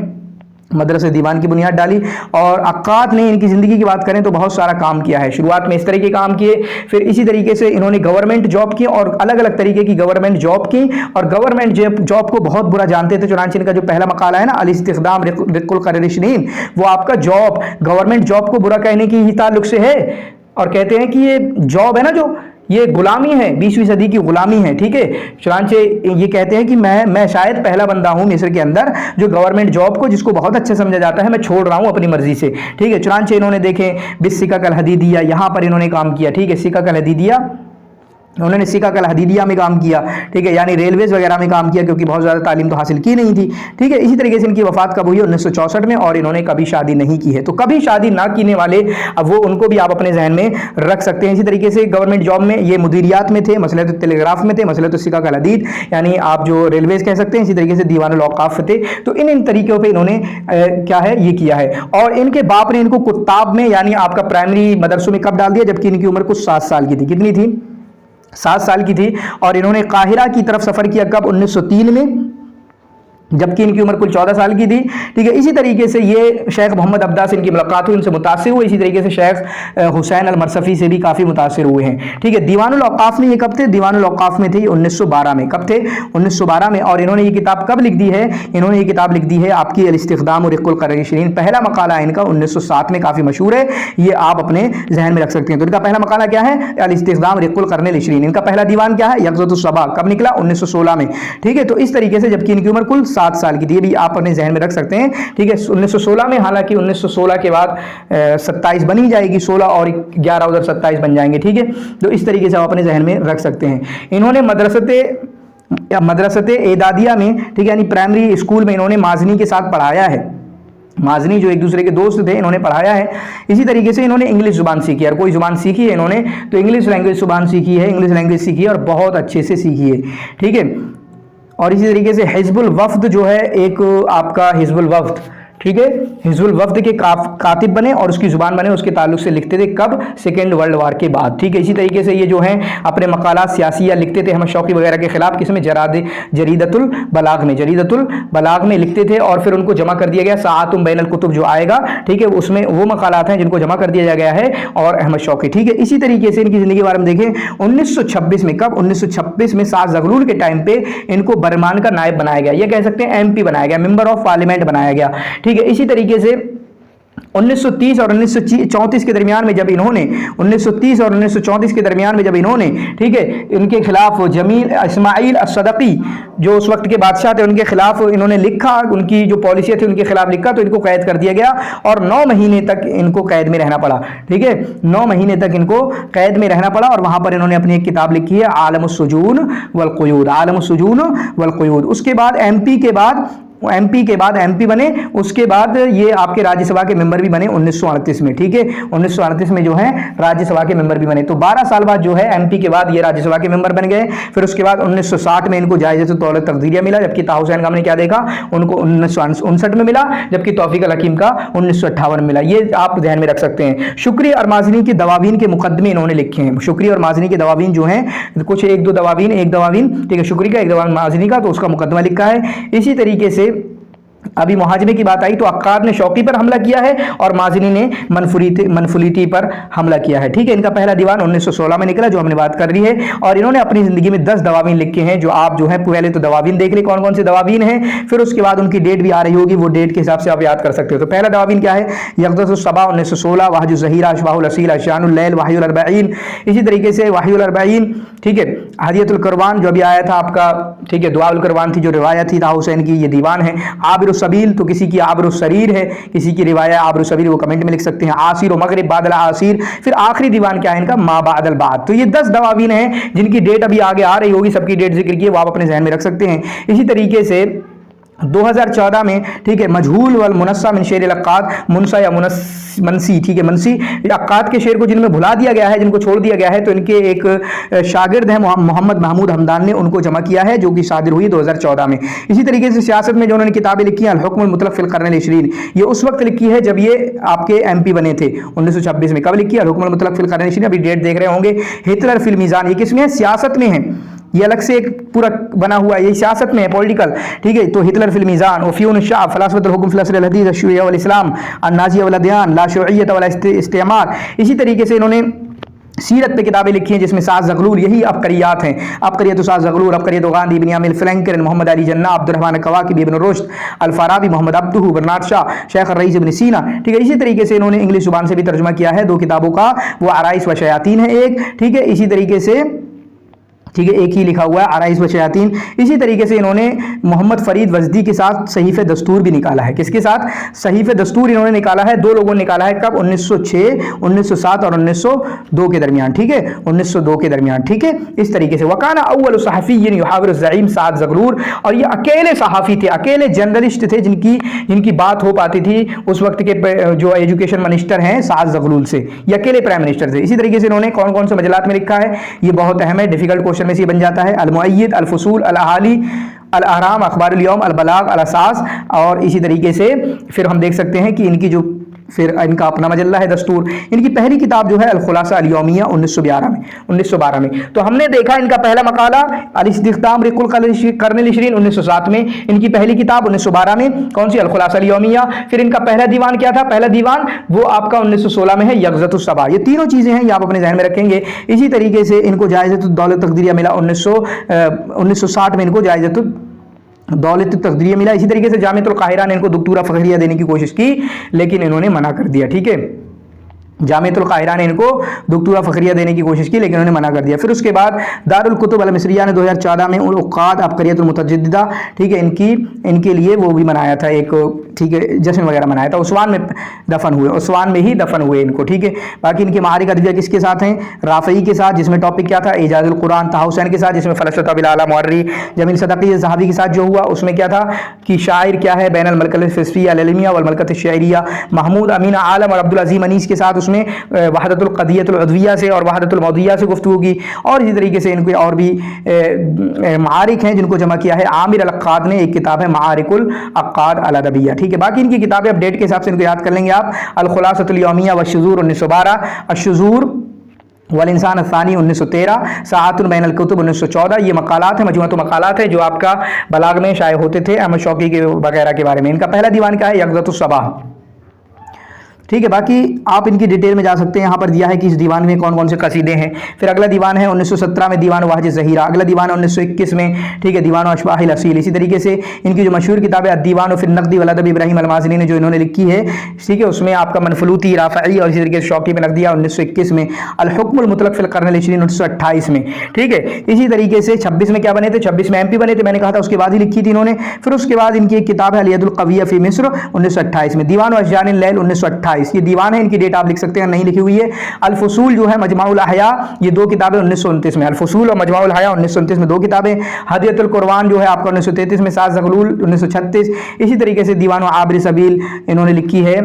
मदरसे दीवान की बुनियाद डाली। और अक्काद ने इनकी ज़िंदगी की बात करें तो बहुत सारा काम किया है। शुरुआत में इस तरह के काम किए, फिर इसी तरीके से इन्होंने गवर्नमेंट जॉब की, और अलग अलग तरीके की गवर्नमेंट जॉब की, और गवर्नमेंट जॉब को बहुत बुरा जानते थे। चुनांचे इनका जो पहला मकाला है ना, अल इस्तिख्दाम रिक्कुल क़ररिशनीन, वो आपका जॉब, गवर्नमेंट जॉब को बुरा कहने की ही ताल्लुक से है, और कहते हैं कि ये जॉब है ना, जो ये गुलामी है, 20वीं सदी की गुलामी है। ठीक है, चुनांचे ये कहते हैं कि मैं शायद पहला बंदा हूं मिस्र के अंदर जो गवर्नमेंट जॉब को, जिसको बहुत अच्छे समझा जाता है, मैं छोड़ रहा हूं अपनी मर्जी से। ठीक है, चुनांचे इन्होंने देखें बिस्सिका कल हदीदिया, यहां पर इन्होंने काम किया। ठीक है, सिका कल हदीदिया, उन्होंने सिका कल हदीदिया में काम किया। ठीक है, यानी रेलवेज वगैरह में काम किया, क्योंकि बहुत ज़्यादा तालीम तो हासिल की नहीं थी। ठीक है, इसी तरीके से इनकी वफात कब हुई है? 1964 में, और इन्होंने कभी शादी नहीं की है। तो कभी शादी ना करने वाले, अब वो उनको भी आप अपने जहन में रख सकते हैं। इसी तरीके से गवर्नमेंट जॉब में ये मुदीरियात में थे, मसले तो टेलीग्राफ में थे, मसले तो सिका कल हदीद, यानी आप जो रेलवेज कह सकते हैं। इसी तरीके से दीवानुल औकाफ थे। तो इन तरीक़ों पर इन्होंने क्या है ये किया है। और इनके बाप ने इनको कुत्ताब में, यानी आपका प्राइमरी मदरसों में कब डाल दिया? जबकि इनकी उम्र कुछ 7 साल की थी। कितनी थी? 7 साल की थी। और इन्होंने काहिरा की तरफ सफ़र किया कब? 1903 में, जबकि इनकी उम्र कुल 14 साल की थी। ठीक है, इसी तरीके से ये शेख मोहम्मद अब्दा से इनकी मुलाकात हुई, इनसे मुतासिर हुए। इसी तरीके से शेख हुसैन अल मरसफ़ी से भी काफ़ी मुतासिर हुए हैं। ठीक है, दीवानुल औकाफ में ये कब थे? दीवानुल औकाफ में थे 1912 में। कब थे? 1912 में। और इन्होंने ये किताब कब लिख दी है? इन्होंने ये किताब लिख दी है आपकी अल इस्तिख्दाम और रिक्कुल क़ररिशनीन। पहला मकाला है इनका 1907 में, काफ़ी मशहूर है, ये आप अपने जहन में रख सकते हैं। तो इनका पहला मकाला क्या है? अल इस्तिख्दाम रिक्कुल क़ररिशनीन। इनका पहला दीवान क्या है? यक़ज़तुस सबा। कब निकला? 1916 में। ठीक है, तो इस तरीके से, जबकि इनकी उम्र कुल 7 साल की थी, भी आप अपने जहन में रख सकते हैं। ठीक है, 1916 में, हालांकि 1916 के बाद 27 बनी जाएगी, 16 और 11 उधर 27 बन जाएंगे। ठीक है, तो इस तरीके से आप अपने जहन में रख सकते हैं। इन्होंने मदरसते एदादिया में, ठीक है, यानी प्राइमरी स्कूल में इन्होंने माजनी के साथ पढ़ाया है। माजनी जो एक दूसरे के दोस्त थे, इन्होंने पढ़ाया है। इसी तरीके से इन्होंने इंग्लिश जुबान सीखी है, और कोई जुबान सीखी है इन्होंने तो इंग्लिश लैंग्वेज जुबान सीखी है, इंग्लिश लैंग्वेज सीखी है, और बहुत अच्छे से सीखी है। ठीक है, और इसी तरीके से हिज़्बुल वफ़द जो है, एक आपका हिज़्बुल वफ़द, ठीक है, हिज़्बुल वफ़द के कातिब बने और उसकी ज़ुबान बने, उसके ताल्लुक से लिखते थे। कब? सेकेंड वर्ल्ड वार के बाद। ठीक है, इसी तरीके से ये जो हैं अपने मकालात सियासिया लिखते थे अहमद शौकी वगैरह के खिलाफ। किसमें? जरीदतुल बलाग में, जरीदतुल बलाग में लिखते थे, और फिर उनको जमा कर दिया गया। साअतुम बैनल कुतुब जो आएगा, ठीक है, उसमें वो मकालात हैं जिनको जमा कर दिया गया है, और अहमद शौकी। ठीक है, इसी तरीके से इनकी ज़िंदगी के बारे में देखें। 1926 में, कब? 1926 में साद ज़गलूल के टाइम पे इनको बर्मान का नायब बनाया गया, ये कह सकते हैं MP बनाया गया, मेंबर ऑफ पार्लियामेंट बनाया गया। ठीक है, इसी तरीके से 1930 और 1934 के दरमियान में जब इन्होंने 1930 और 1934 के दरमियान में जब इन्होंने, ठीक है, इनके खिलाफ जमील इस्माइल अस-सदक़ी जो उस वक्त के बादशाह थे, उनके खिलाफ इन्होंने लिखा, उनकी जो पॉलिसियाँ थी उनके खिलाफ लिखा, तो इनको कैद कर दिया गया, और 9 महीने तक इनको कैद में रहना पड़ा। ठीक है, 9 महीने तक इनको कैद में रहना पड़ा, और वहाँ पर इन्होंने अपनी एक किताब लिखी है आलमुस्सुजून वल क़ुयूद, आलमुस्सुजून वल क़ुयूद। उसके बाद MP के बाद MP बने, उसके बाद ये आपके राज्यसभा के मेंबर भी बने 1938 में। ठीक है, 1938 में जो है राज्यसभा के मेंबर भी बने। तो 12 साल बाद जो है MP के बाद ये राज्यसभा के मेंबर बन गए। फिर उसके बाद 1960 में इनको जायज़त दौलत तक़दीरिया मिला, जबकि ताहा हुसैन का हमने क्या देखा, उनको 1959 में मिला, जबकि तौफीक अल हकीम का 1958 में मिला। ये आप ध्यान में रख सकते हैं। शुक्री और माज़नी के दवावीन के मुकदमे इन्होंने लिखे हैं। शुक्री और माज़नी के दवावीन जो हैं, कुछ एक दवावीन, ठीक है, शुक्री का, एक दवावीन माज़नी का, तो उसका मुकदमा लिखा है। इसी तरीके से अभी मुहाजिमे की बात आई तो अक्कार ने शौकी पर हमला किया है और माजिनी ने मनफुलीती पर हमला किया है। ठीक है, इनका पहला दीवान 1916 में निकला जो हमने बात कर ली है, और इन्होंने अपनी जिंदगी में 10 दवावीन लिखे हैं, जो आप जो है पहले तो दवावीन देख ले कौन कौन से दवावीन हैं, फिर उसके बाद उनकी डेट भी आ रही होगी, वो डेट के हिसाब से आप याद कर सकते हो। तो पहला दवावीन क्या है, यक़ज़तुस्सबा 1916, वाहिजुज़ ज़हीरा, अशबाहुल असील, अशानुल लैल, वाहियुल अर्बईन, इसी तरीके से वाहियुल अर्बईन, ठीक है, हदियतुल कुरबान जो अभी आया था आपका, ठीक है, दुआउल कुरबान थी जो रिवायत थी ताहा हुसैन की, ये दीवान है। आबिरुस सबील, तो किसी की आबरुस सरीर है, किसी की रिवायत आबरुस सबील, वो कमेंट में लिख सकते हैं। आसिर व मगरिब बादल आसिर, फिर आखिरी दीवान क्या है इनका, मा बादल बाद। तो ये 10 दवावीन हैं जिनकी डेट अभी आगे आ रही होगी, सबकी डेट जिक्र की है, वो आप अपने जहन में रख सकते हैं। इसी तरीके से 2014 में, ठीक है, मजहूल वल मुनस्सा मिन शेर अक्काद, मुनसा या मनसी, ठीक है, मनसी अक्काद के शेर को जिनमें भुला दिया गया है, जिनको छोड़ दिया गया है, तो इनके एक शागिर्द हैं मोहम्मद महमूद हमदान ने उनको जमा किया है, जो कि सादिर हुई 2014 में। इसी तरीके से सियासत में जो उन्होंने किताबें लिखी हैं, अल हुक्मुल मुतलक फिल क़र्निल इशरीन, ये उस वक्त लिखी है जब ये आपके MP बने थे 1926 में। कब लिखी, अल हुक्मुल मुतलक फिल क़र्निल इशरीन, अभी डेट देख रहे होंगे। हिटलर फिल मीज़ान, ये किसमें है, सियासत में है, ये अलग से एक पूरा बना हुआ है, ये सियासत में है, पॉलिटिकल, ठीक है। तो हिटलर फिल मीज़ान, वफ़ीउन शाह, फलासफ़तुल हुक्म फिल असर अल हदीस, अश्शूइया वल इस्लाम, अन्नाज़िया वल अदयान, ला शुइयत वल इस्तिमार। इसी तरीके से इन्होंने सीरत पे किताबें लिखी हैं, जिसमें सात ज़गलूल, यही अबकरियात हैं, अबकरियत सात ज़गलूल, अबकरियत गांधी, इब्न यामिल फ्लैंकरन, मोहम्मद अली जन्ना, अब्दुर्रहमान कवाकिब, इब्न रुश्द, अल फ़ाराबी, मोहम्मद अब्दुहु, बर्नार्ड शाह, शेख रईस इब्न सीना, ठीक है। इसी तरीके से इन्होंने इंग्लिश ज़ुबान से भी तर्जुमा किया है 2 किताबों का, वो आराइस व शयातीन है एक, ठीक है। इसी तरीके से, ठीक है, एक ही लिखा हुआ है आराइस व शयातीन। इसी तरीके से इन्होंने मोहम्मद फरीद वजदी के साथ सहीफ़े दस्तूर भी निकाला है। किसके साथ, सहीफ़े दस्तूर इन्होंने निकाला है, 2 लोगों ने निकाला है, कब, 1906, 1907 और 1902 के दरमियान, ठीक है, 1902 के दरमियान, ठीक है। इस तरीके से वकाना अव्वल सहाफ़िय्यिन युहाविरु ज़ईम साद ज़गलूर, और ये अकेले सहाफ़ी थे, अकेले जर्नलिस्ट थे जिनकी बात हो पाती थी उस वक्त के जो एजुकेशन मिनिस्टर हैं साद ज़गलूल से, ये अकेले प्राइम मिनिस्टर थे। इसी तरीके से इन्होंने कौन कौन से मजलात में लिखा है, ये बहुत अहम है, डिफिकल्ट क्वेश्चन में से बन जाता है। अल मुअय्यिद, अल फुसूल, अल अहाली, अल अहराम, अखबारुल यौम, अल बलाग, अल असास, और इसी तरीके से फिर हम देख सकते हैं कि इनकी जो फिर इनका अपना मजल्ला है दस्तूर। इनकी पहली किताब जो है अल खुलासा अल यौमिया 1912 में। तो हमने देखा इनका पहला मकाला अल इस्तिख्दाम रिकुल क़र्निल इशरीन 1907 में, इनकी पहली किताब 1912 में कौन सी, अल खुलासा अल यौमिया। फिर इनका पहला दीवान क्या था, पहला दीवान वो आपका 1916 में है, यक़ज़तुस्सबा। ये तीनों चीज़ें हैं, ये आप अपने ज़हन में रखेंगे। इसी तरीके से इनको जायज़तुद दौलत तक़दीरिया मिला 1960 में, इनको जायज़तुद दौलत तक़दीरिया मिला। इसी तरीके से जामिअतुल क़ाहिरा ने इनको दुक्तूरा फ़खरिया देने की कोशिश की, लेकिन इन्होंने मना कर दिया, ठीक है। जामिअतुल क़ाहिरा ने इनको दुक्तूरा फ़खरिया देने की कोशिश की, लेकिन उन्होंने मना कर दिया। फिर उसके बाद दारुल कुतुब अल मिस्रिया ने 2014 में उक़ाद अबकरियतुल मुतजद्दिदा, ठीक है, इनके लिए वो भी मनाया था एक, ठीक है, जश्न वगैरह मनाया था। उस्वान में दफन हुए, उस्वान में ही दफन हुए इनको, ठीक है। बाकी इनके मारिक अदविया किसके साथ हैं, राफ़ई के साथ, जिसमें टॉपिक क्या था, इजाज़ुल कुरान, ताहा हुसैन के साथ, जिसमें फ़लसफ़ा बिल आला मुअर्री, जमील सदक़ी ज़हाबी के साथ जो हुआ उसमें क्या था कि शायर क्या है, बैन अल मलकत फ़िस्फ़िया अल इल्मिया वल मलकत अश-शायरिया, महमूद अमीन आलम और अब्दुल अज़ीम अनीस के साथ उसमें वहदतुल क़दियतुल उद्विया से और वहदतुल मौदिया से गुफ्तगू की। और इसी तरीके से इनके और भी मारिक हैं जिनको जमा किया है। आमिर अल अक्काद ने एक किताब है मारिकुल अक्काद अल अदबिया, ठीक है। बाकी इनकी किताबें अपडेट के हिसाब से इनको याद कर लेंगे आप। अल खुलासतुल यौमिया व शुज़ूर 1912, अश-शुज़ूर वल इंसान असानी 1913, सआतुन बैन अल कुतुब 1914। ये मकालात हैं, मजमूअतुल मकालात है जो आपका बलाग में शाये होते थे अहमद शौकी के वगैरह के बारे में। इनका पहला दीवान क्या है, यक़ज़तुस्सबा, ठीक है। बाकी आप इनकी डिटेल में जा सकते हैं, यहाँ पर दिया है कि इस दीवान में कौन कौन से कसीदे हैं। फिर अगला दीवान है 1917 में दीवान वाहिज ज़हीरा, अगला दीवान है 1921 में, ठीक है, दीवान अशबाहिल असील। इसी तरीके से इनकी जो मशहूर किताब है दीवान फिर नकदी वल अदब इब्राहिम अल-माज़नी ने जो इन्होंने लिखी है, ठीक है, उसमें आपका मनफलूती, राफ़ई और इसी तरीके से शौकी में रख दिया 1921 में। अल हुक्मुल मुतलक फिल क़र्निल इशरीन 1928 में, ठीक है। इसी तरीके से 26 में क्या बने थे, 26 में MP बने थे, मैंने कहा था उसके बाद ही लिखी थी इन्होंने। फिर उसके बाद इनकी एक किताब है अल यदुल क़विय्या फ़ी मिस्र 1928 में। दीवान अशजानिल लैल 1928, ये दीवान है, इनकी डेट आप लिख सकते हैं, नहीं लिखी हुई है। अल फुसूल जो है मजमाउल अहया, ये 2 किताबें 1929 में, अल फुसूल और मजमाउल अहया 1929 में 2 किताबें। हदियतुल कुरबान जो है आपका 1933 में, सात ज़गलूल 1936। इसी तरीके से दीवान आबिर सबील इन्होंने लिखी है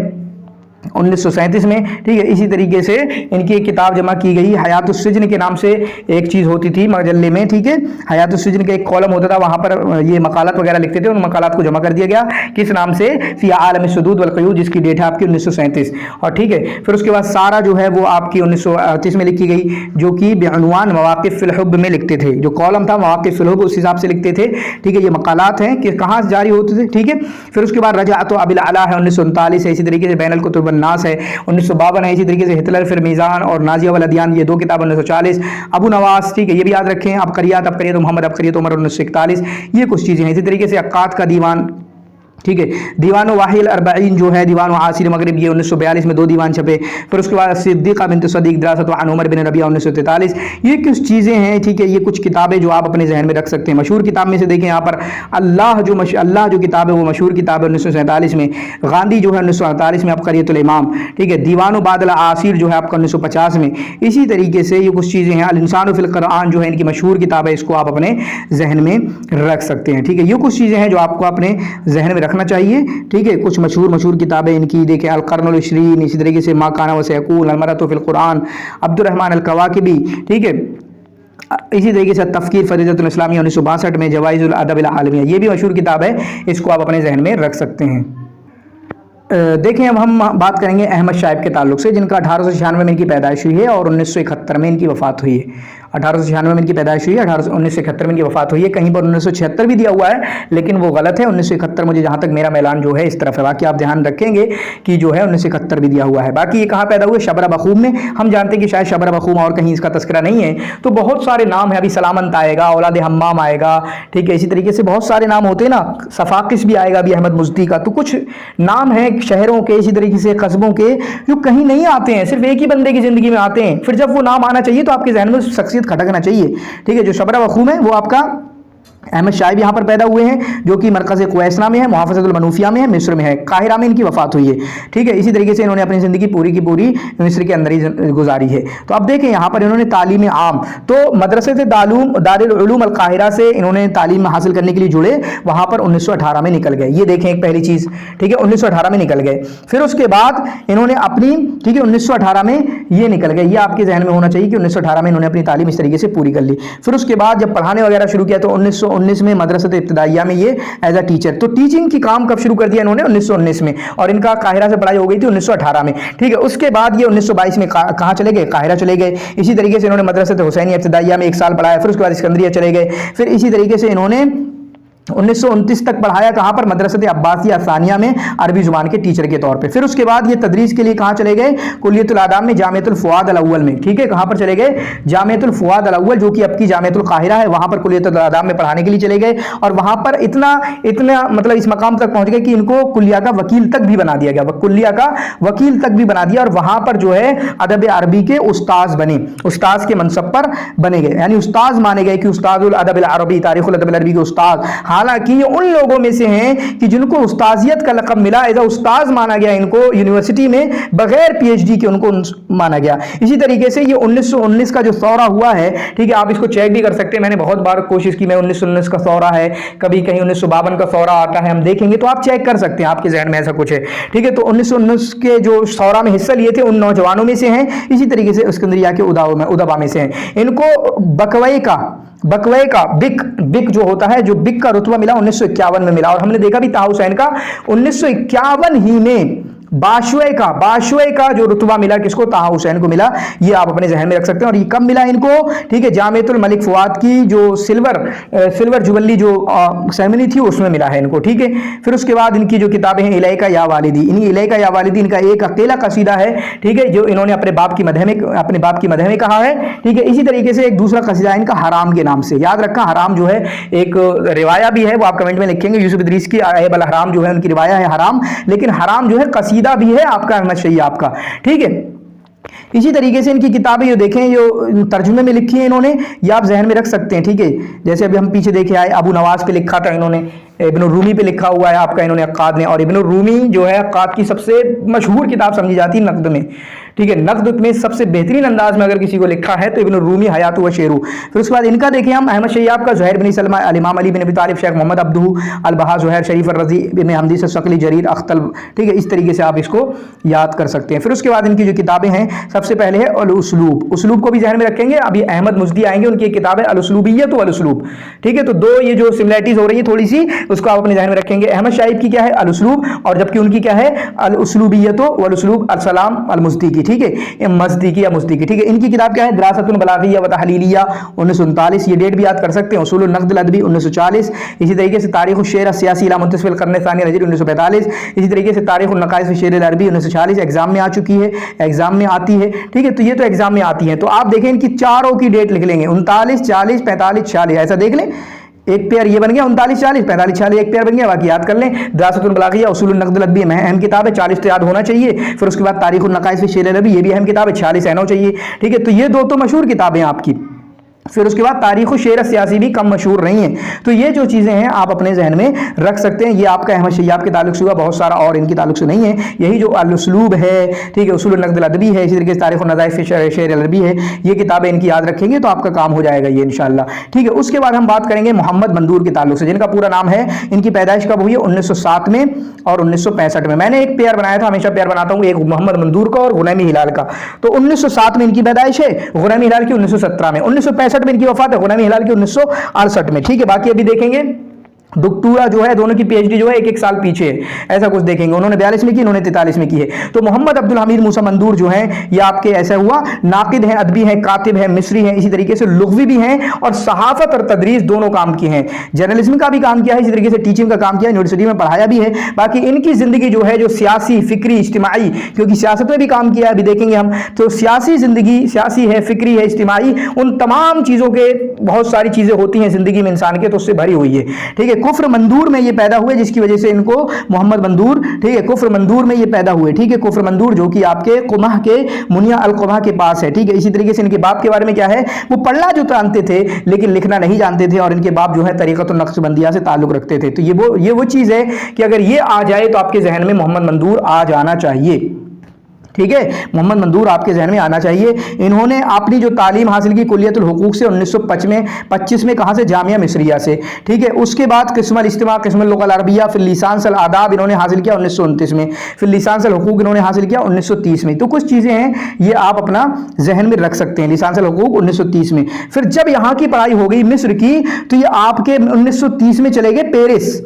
1937 में, ठीक है। इसी तरीके से इनकी एक किताब जमा की गई, हयातुस्सिजन के नाम से एक चीज़ होती थी मजल्ले में, ठीक है। हयातुस्सिजन का एक कॉलम होता था, वहाँ पर ये मकालात वगैरह लिखते थे, उन मकालात को जमा कर दिया गया किस नाम से, फी आलम शुदूद वल क़यूद, जिसकी डेट है आपकी 1937। और ठीक है, फिर उसके बाद सारा जो है वो आपकी 1938 में लिखी गई, जो कि बेअनवान मवाक़िफ़ फ़िल हुब्ब में लिखते थे। जो कॉलम था मवाक़िफ़ फ़िल हुब्ब, उस हिसाब से लिखते थे, ठीक है। ये मकालात हैं कि कहाँ से जारी होते थे, ठीक है। फिर उसके बाद रजाअत अबिल अला है 1939 है, इसी तरीके से बैनुल कुतुब अन्नास है 1952 है, इसी तरीके से हिटलर फिर मीज़ान और नाजिया वल अदियान, ये 2 किताब 1940। अबू नवास, ठीक है, ये भी याद रखें। अबकरियात मोहम्मद अबकरियत उमर 1941, ये कुछ चीज़ें हैं। इसी तरीके से अक्कात का दीवान, ठीक है। दीवान वाहिल अरबाइन जो है, दीवान आसिर मगरिब, ये 1942 में 2 दीवान छपे। फिर उसके बाद सिद्दीक़ा बिन्त सदीक़ दरासत अन उमर बिन रबिया 1943। ये कुछ चीज़ें हैं, ठीक है। ये कुछ किताबें जो आप अपने जहन में रख सकते हैं। मशहूर किताब में से देखें यहाँ पर अल्लाह जो किताब है वो मशहूर किताब है 1947 में। गांधी जो है 1948 में अबकरियतुल इमाम, ठीक है। दीवान बादल आसिर जो है आपका 1950 में। इसी तरीके से ये कुछ चीज़ें हैं। अल इंसान फिल कुरान जो है इनकी मशहूर किताब है, इसको आप अपने जहन में रख सकते हैं, ठीक है। ये कुछ चीज़ें हैं जो आपको अपने जहन में रखना चाहिए, ठीक है। कुछ मशहूर किताबें इनकी देखें, अल क़र्नुल इश्रीन, इसी तरीके से मा काना व सयकून, अल मरअतु फिल कुरान, अब्दुर्रहमान अल कवाकिबी, ठीक है। इसी तरीके से तफ़कीर फ़रीदतुल इस्लामिया 1962 में, जवाइज़ुल अदब अल आलमिया, ये भी मशहूर किताब है, इसको आप अपने जहन में रख सकते हैं। देखें, अब हम बात करेंगे अहमद शाइब के ताल्लुक से, जिनका 1896 में इनकी पैदाइश हुई है और 1971 में इनकी वफ़ात हुई है। 1896 में इनकी पैदाइश हुई है, 1971 में इनकी वफ़ात हुई है। कहीं पर 1976 भी दिया हुआ है, लेकिन वो गलत है। 1971 मुझे जहाँ तक मेरा मैलान जो है इस तरफ है। बाकी आप ध्यान रखेंगे कि जो है 1971 भी दिया हुआ है। बाकी ये कहाँ पैदा हुए, शबरा बखूम में। हम जानते हैं कि शायद शबरा बखूम और कहीं इसका तस्करा नहीं है। तो बहुत सारे नाम है, अभी सलामंत आएगा, औलाद हम्माम आएगा, ठीक है। इसी तरीके से बहुत सारे नाम होते हैं ना, सफाकिस भी आएगा अभी अहमद मुज़दी का। तो कुछ नाम है शहरों के, इसी तरीके से कस्बों के, जो कहीं नहीं आते हैं, सिर्फ एक ही बंदे की ज़िंदगी में आते हैं। फिर जब वो नाम आना चाहिए तो आपके जहन में शख्सियत खटकना चाहिए, ठीक है। जो शबरा वखूम है वो आपका अहमद शाइब यहाँ पर पैदा हुए हैं, जो कि मरकज़ क्वैसना में है, मुहाफ़ज़तुल मनूफिया में है, मिस्र में है। काहिरा में इनकी वफ़ात हुई है, ठीक है। इसी तरीके से इन्होंने अपनी ज़िंदगी पूरी की पूरी मिस्र के अंदर ही गुजारी है। तो अब देखें यहाँ पर इन्होंने तालीम आम, तो मदरसे से दारुल उलूम अल काहिरा से इन्होंने तालीम हासिल करने के लिए जुड़े, वहाँ पर 1918 में निकल गए। ये देखें एक पहली चीज़, ठीक है, 1918 में निकल गए। फिर उसके बाद इन्होंने अपनी, ठीक है, 1918 में ये निकल गए। ये आपके जहन में होना चाहिए कि 1918 में इन्होंने अपनी तालीम इस तरीके से पूरी कर ली। फिर उसके बाद जब पढ़ाने वगैरह शुरू किया तो 1919 में मदरसत इब्तिदाइया में ये एज अ टीचर, तो टीचिंग की काम कब शुरू कर दिया इन्होंने, 1919 में। और इनका काहिरा से पढ़ाई हो गई थी 1918 में, ठीक है। उसके बाद ये 1922 में कहाँ चले गए, काहिरा चले गए। इसी तरीके से इन्होंने मदरसत हुसैनी इब्तिदाइया में 1 साल पढ़ाया। फिर उसके बाद सिकंदरिया चले गए। फिर इसी तरीके से इन्होंने 1929 तक पढ़ाया, कहाँ पर, मदरसत अब्बासिया सानिया में अरबी जुबान के टीचर के तौर पे। फिर उसके बाद ये तदरीस के लिए कहाँ चले गए, कुलियतुल आदाब में, जामियतुल फुआद अल अव्वल में, ठीक है। कहाँ पर चले गए, जामियतुल फुआद अल अव्वल, जो कि अब की जामियतुल काहिरा है, वहाँ पर कुलियतुल आदाब में पढ़ाने के लिए चले गए। और वहाँ पर इतना मतलब इस मकाम तक पहुँच गए कि इनको कुलिया का वकील तक भी बना दिया गया, कुलिया का वकील तक भी बना दिया। और वहाँ पर जो है अदब अरबी के उस्ताज बने, उस्ताज के मनसब पर बने गए, यानी उस्ताज माने गए कि उस्ताजुल अदब अल अरबी, तारीखुल अदब अल अरबी के उस्ताद। हालांकि ये उन लोगों में से हैं कि जिनको उस्ताजियत का लक़ब मिला, एज उस्ताज माना गया इनको यूनिवर्सिटी में, बगैर पीएचडी के उनको माना गया। इसी तरीके से ये 1919 का जो सौरा हुआ है, ठीक है, आप इसको चेक भी कर सकते हैं। मैंने बहुत बार कोशिश की, मैं 1919 का सौरा है, कभी कहीं 1952 का सौरा आता है, हम देखेंगे तो आप चेक कर सकते हैं, आपके जहन में ऐसा कुछ है, ठीक है। तो 1919 के जो सौरा में हिस्सा लिए थे उन नौजवानों में से हैं। इसी तरीके से सिकंदरिया के उदबा में से हैं। इनको बकवे का बिक जो होता है, जो बिक का रुतबा मिला 1951 में मिला। और हमने देखा भी ताहा हुसैन का 1951 ही में बाशुए का जो रुतबा मिला, किसको, ताहा हुसैन को मिला। ये आप अपने जहन में रख सकते हैं। और ये कब मिला इनको, ठीक है, जामियतुल मलिक फुआद की जो सिल्वर जुबली जो सेरेमनी थी उसमें मिला है इनको, ठीक है। फिर उसके बाद इनकी जो किताबें हैं, इलाइका या वालिदी, इलाइका या वालिदी इनका एक अकेला कसीदा है, ठीक है, जो इन्होंने अपने बाप की मदह में कहा है, ठीक है। इसी तरीके से एक दूसरा कसीदा है इनका हराम के नाम से, याद रखा, हराम जो है एक रिवाया भी है, वो आप कमेंट में लिखेंगे। यूसुफ इदरीस की ऐब अल हराम जो है उनकी रिवाया है हराम, लेकिन हराम जो है कसीदा भी है आपका अहमद शैयाब का, ठीक है। इसी तरीके से इनकी किताबें जो देखें, जो तर्जुमे में लिखी है इन्होंने, ये आप जहन में रख सकते हैं, ठीक है। जैसे अभी हम पीछे देखे आए, अबू नवाज पे लिखा था इन्होंने, इब्न रूमी पे लिखा हुआ है आपका इन्होंने अक्काद ने। और इब्न रूमी जो है अक्काद की सबसे मशहूर किताब समझी जाती है नक़्द में, ठीक है। नक़्द में सबसे बेहतरीन अंदाज में अगर किसी को लिखा है तो इब्न रूमी हयात व शेरू। फिर उसके बाद इनका देखें हम अहमद शैयाब का ज़ुहैर बिन सलमा, अल इमाम अली बिन अबी तालिब, शेख मोहम्मद अब्दू अल बहा, ज़ुहैर शरीफ रज़ी बिन हमदी से शकली जरीर अख्तल, ठीक है। इस तरीके से आप इसको याद कर सकते हैं। फिर उसके बाद इनकी जो किताबें हैं, सबसे पहले है अल उसलूब, उसलूब को भी ज़हन में रखेंगे। अभी अहमद मुजदी आएंगे, उनकी एक किताब है अल उसलूबिय्यत वल उसलूब, ठीक है। तो दो ये जो सिमिलैरिटीज हो रही है थोड़ी सी, उसको आप अपने ज़हन में रखेंगे। अहमद शाहिब की क्या है अल उसलूब, और जबकि उनकी क्या है अल उसलूबिय्यत वल उसलूब अल सलाम अल मुजदी की, ठीक है, मजदी या मुजदी की, ठीक है। इनकी किताब क्या है दरासतुल बलागिया व तहलीलिया 1939, ये डेट भी याद कर सकते हैं। उसूलुन नक़्द अदबी 1940, इसी तरीके से तारीख़ुश शेर सियासी इला मुंतसिफ़िल क़र्न सानी रजब 1945, इसी तरीके से तारीख़ुन नक़ाइस शेर अरबी 1946, एग्जाम में आ चुकी है, एग्जाम में आती है, ठीक है। तो ये तो एग्जाम में आती है। तो आप देखें इनकी चारों की डेट लिख लेंगे 39, 40, 45, 46, ऐसा देख लें। एक पेयर ये बन गया 39, 40, 45, 46 एक पेयर बन गया। बाकी याद कर लें। दरासतुल बलागिया उसूलुन नक़्द अदबी अहम किताब है, 40 तो याद होना चाहिए। फिर उसके बाद तारीख़ुन नक़ाइस फ़ी शेर अरबी, ये भी अहम किताब है, 46 रहना चाहिए, ठीक है। तो ये दो तो मशहूर किताबें आपकी। फिर उसके बाद तारीख़ शेर सियासी भी कम मशहूर नहीं है। तो ये जो चीज़ें हैं आप अपने जहन में रख सकते हैं। ये आपका अहमद शैयाब के ताल्लुक से हुआ, बहुत सारा और इनके ताल्लुक से नहीं है। यही जो अल उसलूब है, ठीक है, उसूल नक़्द अदबी है, इसी तरीके से तारीख़ नज़ाइफ़ शेर अरबी है, ये किताबें इनकी याद रखेंगे तो आपका काम हो जाएगा ये इंशाअल्लाह, ठीक है। उसके बाद हम बात करेंगे मोहम्मद मंदूर के ताल्लुक से, जिनका पूरा नाम है, इनकी पैदाइश कब हुई है 1907 में और 1965 में। मैंने एक पेयर बनाया था, हमेशा पेयर बनाता हूँ, एक मोहम्मद मंदूर का और गुलामी हिलाल का। तो 1907 में इनकी पैदाइश है, गुलामी हिलाल की 1917 में, 1965 में इनकी वफात है, गुलामी हिलाल की 1968 में, ठीक है। बाकी अभी देखेंगे दुक्तूरा जो है दोनों की पीएचडी जो है एक साल पीछे है, ऐसा कुछ देखेंगे। उन्होंने 42 में की, इन्होंने 43 में की है। तो मोहम्मद अब्दुल हमीद मूसा मंदूर जो है ये आपके ऐसा हुआ नाकिद हैं, अदबी हैं, कातिब हैं, मिस्री हैं, इसी तरीके से लुग़वी भी हैं और सहाफ़त और तदरीस दोनों काम किए हैं। जर्नलिज्म का भी काम किया है, इसी तरीके से टीचिंग का काम किया है, यूनिवर्सिटी में पढ़ाया भी है। बाकी इनकी ज़िंदगी जो है जो सियासी, फ़िक्री, इज्तिमाई, क्योंकि सियासत में भी काम किया है, अभी देखेंगे हम। तो सियासी ज़िंदगी, सियासी है, फ़िक्री है, इज्तिमाई, उन तमाम चीज़ों के बहुत सारी चीज़ें होती हैं ज़िंदगी में इंसान के, तो उससे भरी हुई है, ठीक है। कुफ्र मंदूर में ये पैदा हुए, जिसकी वजह से इनको मोहम्मद मंदूर, ठीक है, कुफ्र मंदूर में ये पैदा हुए, ठीक है। कुफ्र मंदूर जो कि आपके कुमाह के मुनिया अल कुमाह के पास है, ठीक है। इसी तरीके से इनके बाप के बारे में क्या है, वो पढ़ना जो जानते थे लेकिन लिखना नहीं जानते थे, और इनके बाप जो है तरीक़तुन नक्शबंदिया से ताल्लुक रखते थे। तो ये वो चीज़ है कि अगर ये आ जाए तो आपके जहन में मोहम्मद मंदूर आ जाना चाहिए, ठीक है। मोहम्मद मंदूर आपके जहन में आना चाहिए। इन्होंने अपनी जो तालीम हासिल की कुल्लियतुल हुकूक से 1925 में, कहाँ से, जामिया मिस्रिया से, ठीक है। उसके बाद किस्मुल इज्तिमा, किस्मुल लुग़ल अरबिया, फिर लिसानुल आदाब इन्होंने हासिल किया 1929 में, फिर लिसानुल हुकूक इन्होंने हासिल किया 1930 में। तो कुछ चीज़ें हैं ये आप अपना जहन में रख सकते हैं। लिसानुल हुकूक 1930 में। फिर जब यहाँ की पढ़ाई हो गई मिस्र की, तो ये आपके 1930 में चले गए पेरिस।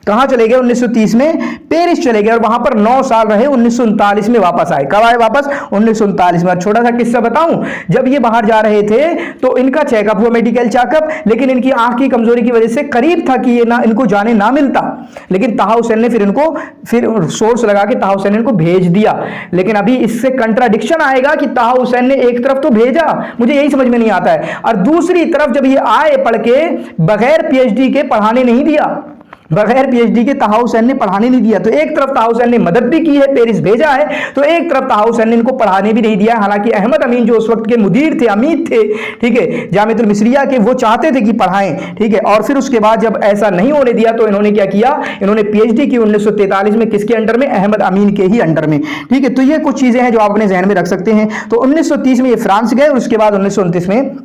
कहाँ चले गए 1930 में, पेरिस चले गए और वहां पर 9 साल रहे, 1939 में वापस आए। कब आए वापस, 1939 में। छोटा सा किस्सा बताऊं, जब ये बाहर जा रहे थे तो इनका चेकअप हुआ, मेडिकल चेकअप, लेकिन इनकी आंख की कमजोरी की वजह से करीब था कि ये ना इनको जाने ना मिलता, लेकिन ताहा हुसैन ने फिर सोर्स लगा के ताहा हुसैन ने इनको भेज दिया। लेकिन अभी इससे कंट्राडिक्शन आएगा कि ताहा हुसैन ने एक तरफ तो भेजा, मुझे यही समझ में नहीं आता है, और दूसरी तरफ जब ये आए पढ़ के बगैर पीएचडी के पढ़ाने नहीं दिया, बगैर पीएचडी के ताहा हुसैन ने पढ़ाने नहीं दिया। तो एक तरफ ताहा हुसैन ने मदद भी की है, पेरिस भेजा है, तो एक तरफ ताहा हुसैन ने इनको पढ़ाने भी नहीं दिया। हालांकि अहमद अमीन जो उस वक्त के मुदीर थे, अमीद थे, ठीक है, जामियातुल मिस्रिया के, वो चाहते थे कि पढ़ाएं, ठीक है। और फिर उसके बाद जब ऐसा नहीं होने दिया तो इन्होंने क्या किया, इन्होंने पीएचडी की 1943 में, किसके अंडर में, अहमद अमीन के ही अंडर में, ठीक है। तो ये कुछ चीजें हैं जो आप अपने जहन में रख सकते हैं। तो 1930 में ये फ्रांस गए, उसके बाद 1929 में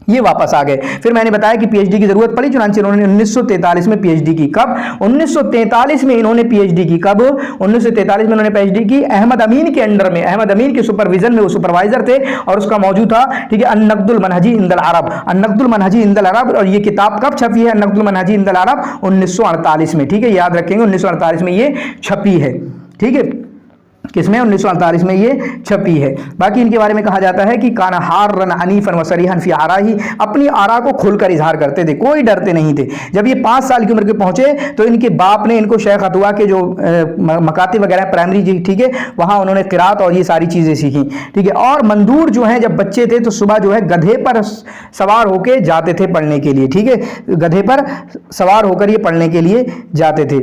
ये वापस आ गए। फिर मैंने बताया कि पीएचडी की जरूरत पड़ी, चुनांचे इन्होंने 1943 में पीएचडी की। कब, 1943 में इन्होंने पीएचडी की। कब, 1943 में इन्होंने पीएचडी की अहमद अमीन के अंडर में, अहमद अमीन के सुपरविजन में, वो सुपरवाइजर थे और उसका मौजूद था, ठीक है, अन-नक़्दुल मनहजी इंदल अरब, अन-नक़्दुल मनहजी इंदल अरब। और ये किताब कब छपी है, अन-नक़्दुल मनहजी इंदल अरब, 1948 में, ठीक है, याद रखेंगे 1948 में ये छपी है, ठीक है। किसमें, 1948 में ये छपी है। बाकी इनके बारे में कहा जाता है कि काना हार्रन हनीफन व सरीहन फी आराही, अपनी आरा को खुलकर इजहार करते थे, कोई डरते नहीं थे। जब ये 5 साल की उम्र के पहुंचे तो इनके बाप ने इनको शेख अतवा के जो मकाती वगैरह प्राइमरी, ठीक है, वहां उन्होंने क़िरात और ये सारी चीज़ें सीखी, ठीक है। और मंदूर जो है जब बच्चे थे तो सुबह जो है गधे पर सवार होकर जाते थे पढ़ने के लिए, ठीक है, गधे पर सवार होकर ये पढ़ने के लिए जाते थे।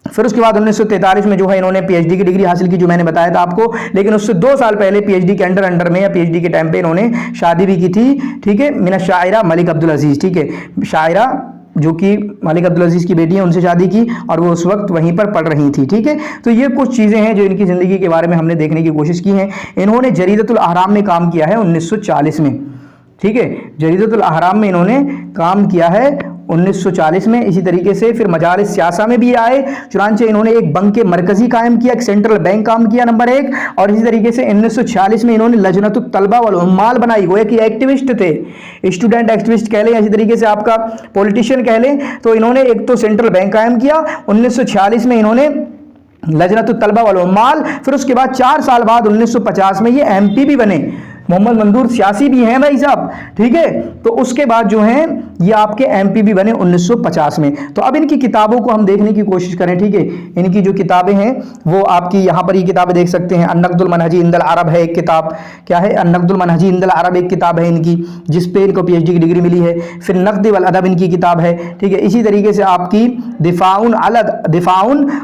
फिर उसके बाद 1943 में जो है इन्होंने पीएचडी की डिग्री हासिल की, जो मैंने बताया था आपको। लेकिन उससे 2 साल पहले पीएचडी के अंडर में या पीएचडी के टाइम पे इन्होंने शादी भी की थी, ठीक है, मिन शायरा मलिक अब्दुल अजीज, ठीक है, शायरा जो कि मलिक अब्दुल अजीज़ की बेटी है, उनसे शादी की और वो उस वक्त वहीं पर पढ़ रही थी। ठीक है, तो ये कुछ चीज़ें हैं जो इनकी ज़िंदगी के बारे में हमने देखने की कोशिश की है। इन्होंने जरीदतुल अहराम में काम किया है 1940 में। ठीक है, जरीदतुल अहराम में इन्होंने काम किया है 1940 में। इसी तरीके से फिर मजालिस सियासा में भी आए, चुनांचे इन्होंने एक बंक मरकजी कायम किया, एक सेंट्रल बैंक काम किया नंबर 1। और इसी तरीके से 1946 में इन्होंने लजनतुत तलबा वल उम्माल बनाई, गोया कि एक्टिविस्ट थे, स्टूडेंट एक्टिविस्ट कह लें, इसी तरीके से आपका पॉलिटिशियन कह लें। तो इन्होंने एक तो सेंट्रल बैंक कायम किया 1946 में, इन्होंने लजनतुत तलबा वल उम्माल। फिर उसके बाद 4 साल बाद 1950 में ये MP भी बने। मोहम्मद मंदूर सियासी भी हैं भाई साहब। ठीक है, तो उसके बाद जो हैं ये आपके MP भी बने 1950 में। तो अब इनकी किताबों को हम देखने की कोशिश करें। ठीक है, इनकी जो किताबें हैं वो आपकी यहाँ पर ये किताबें देख सकते हैं। अन्नक़्दुल मनहजी इंदल अरब है एक किताब, क्या है, अन्नक़्दुल मनहजी इंदल अरब एक किताब है इनकी, जिस पे इनको PhD की डिग्री मिली है। फिर नक़्द वल अदब इनकी किताब है। ठीक है, इसी तरीके से आपकी दिफ़ाउन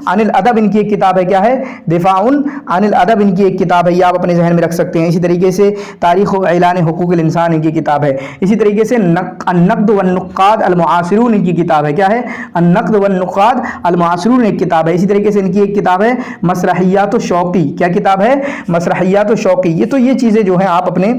अनिल अदब इनकी एक किताब है, क्या है, दिफ़ाउन अनिल अदब इनकी एक किताब है, ये आप अपने जहन में रख सकते हैं। इसी तरीके से तारीख़ व ऐलान हुकूक़ुल इंसान इनकी किताब है। इसी तरीके से अन्नक़्द वन नुक़्क़ाद अल मुआसिरून इनकी किताब है, क्या है, अन्नक़्द वन नुक़्क़ाद अल मुआसिरून एक किताब है। इसी तरीके से इनकी एक किताब है मसरहियात शौक़ी, क्या किताब है, मसरहियात शौक़ी। ये तो ये चीज़ें जो हैं आप अपने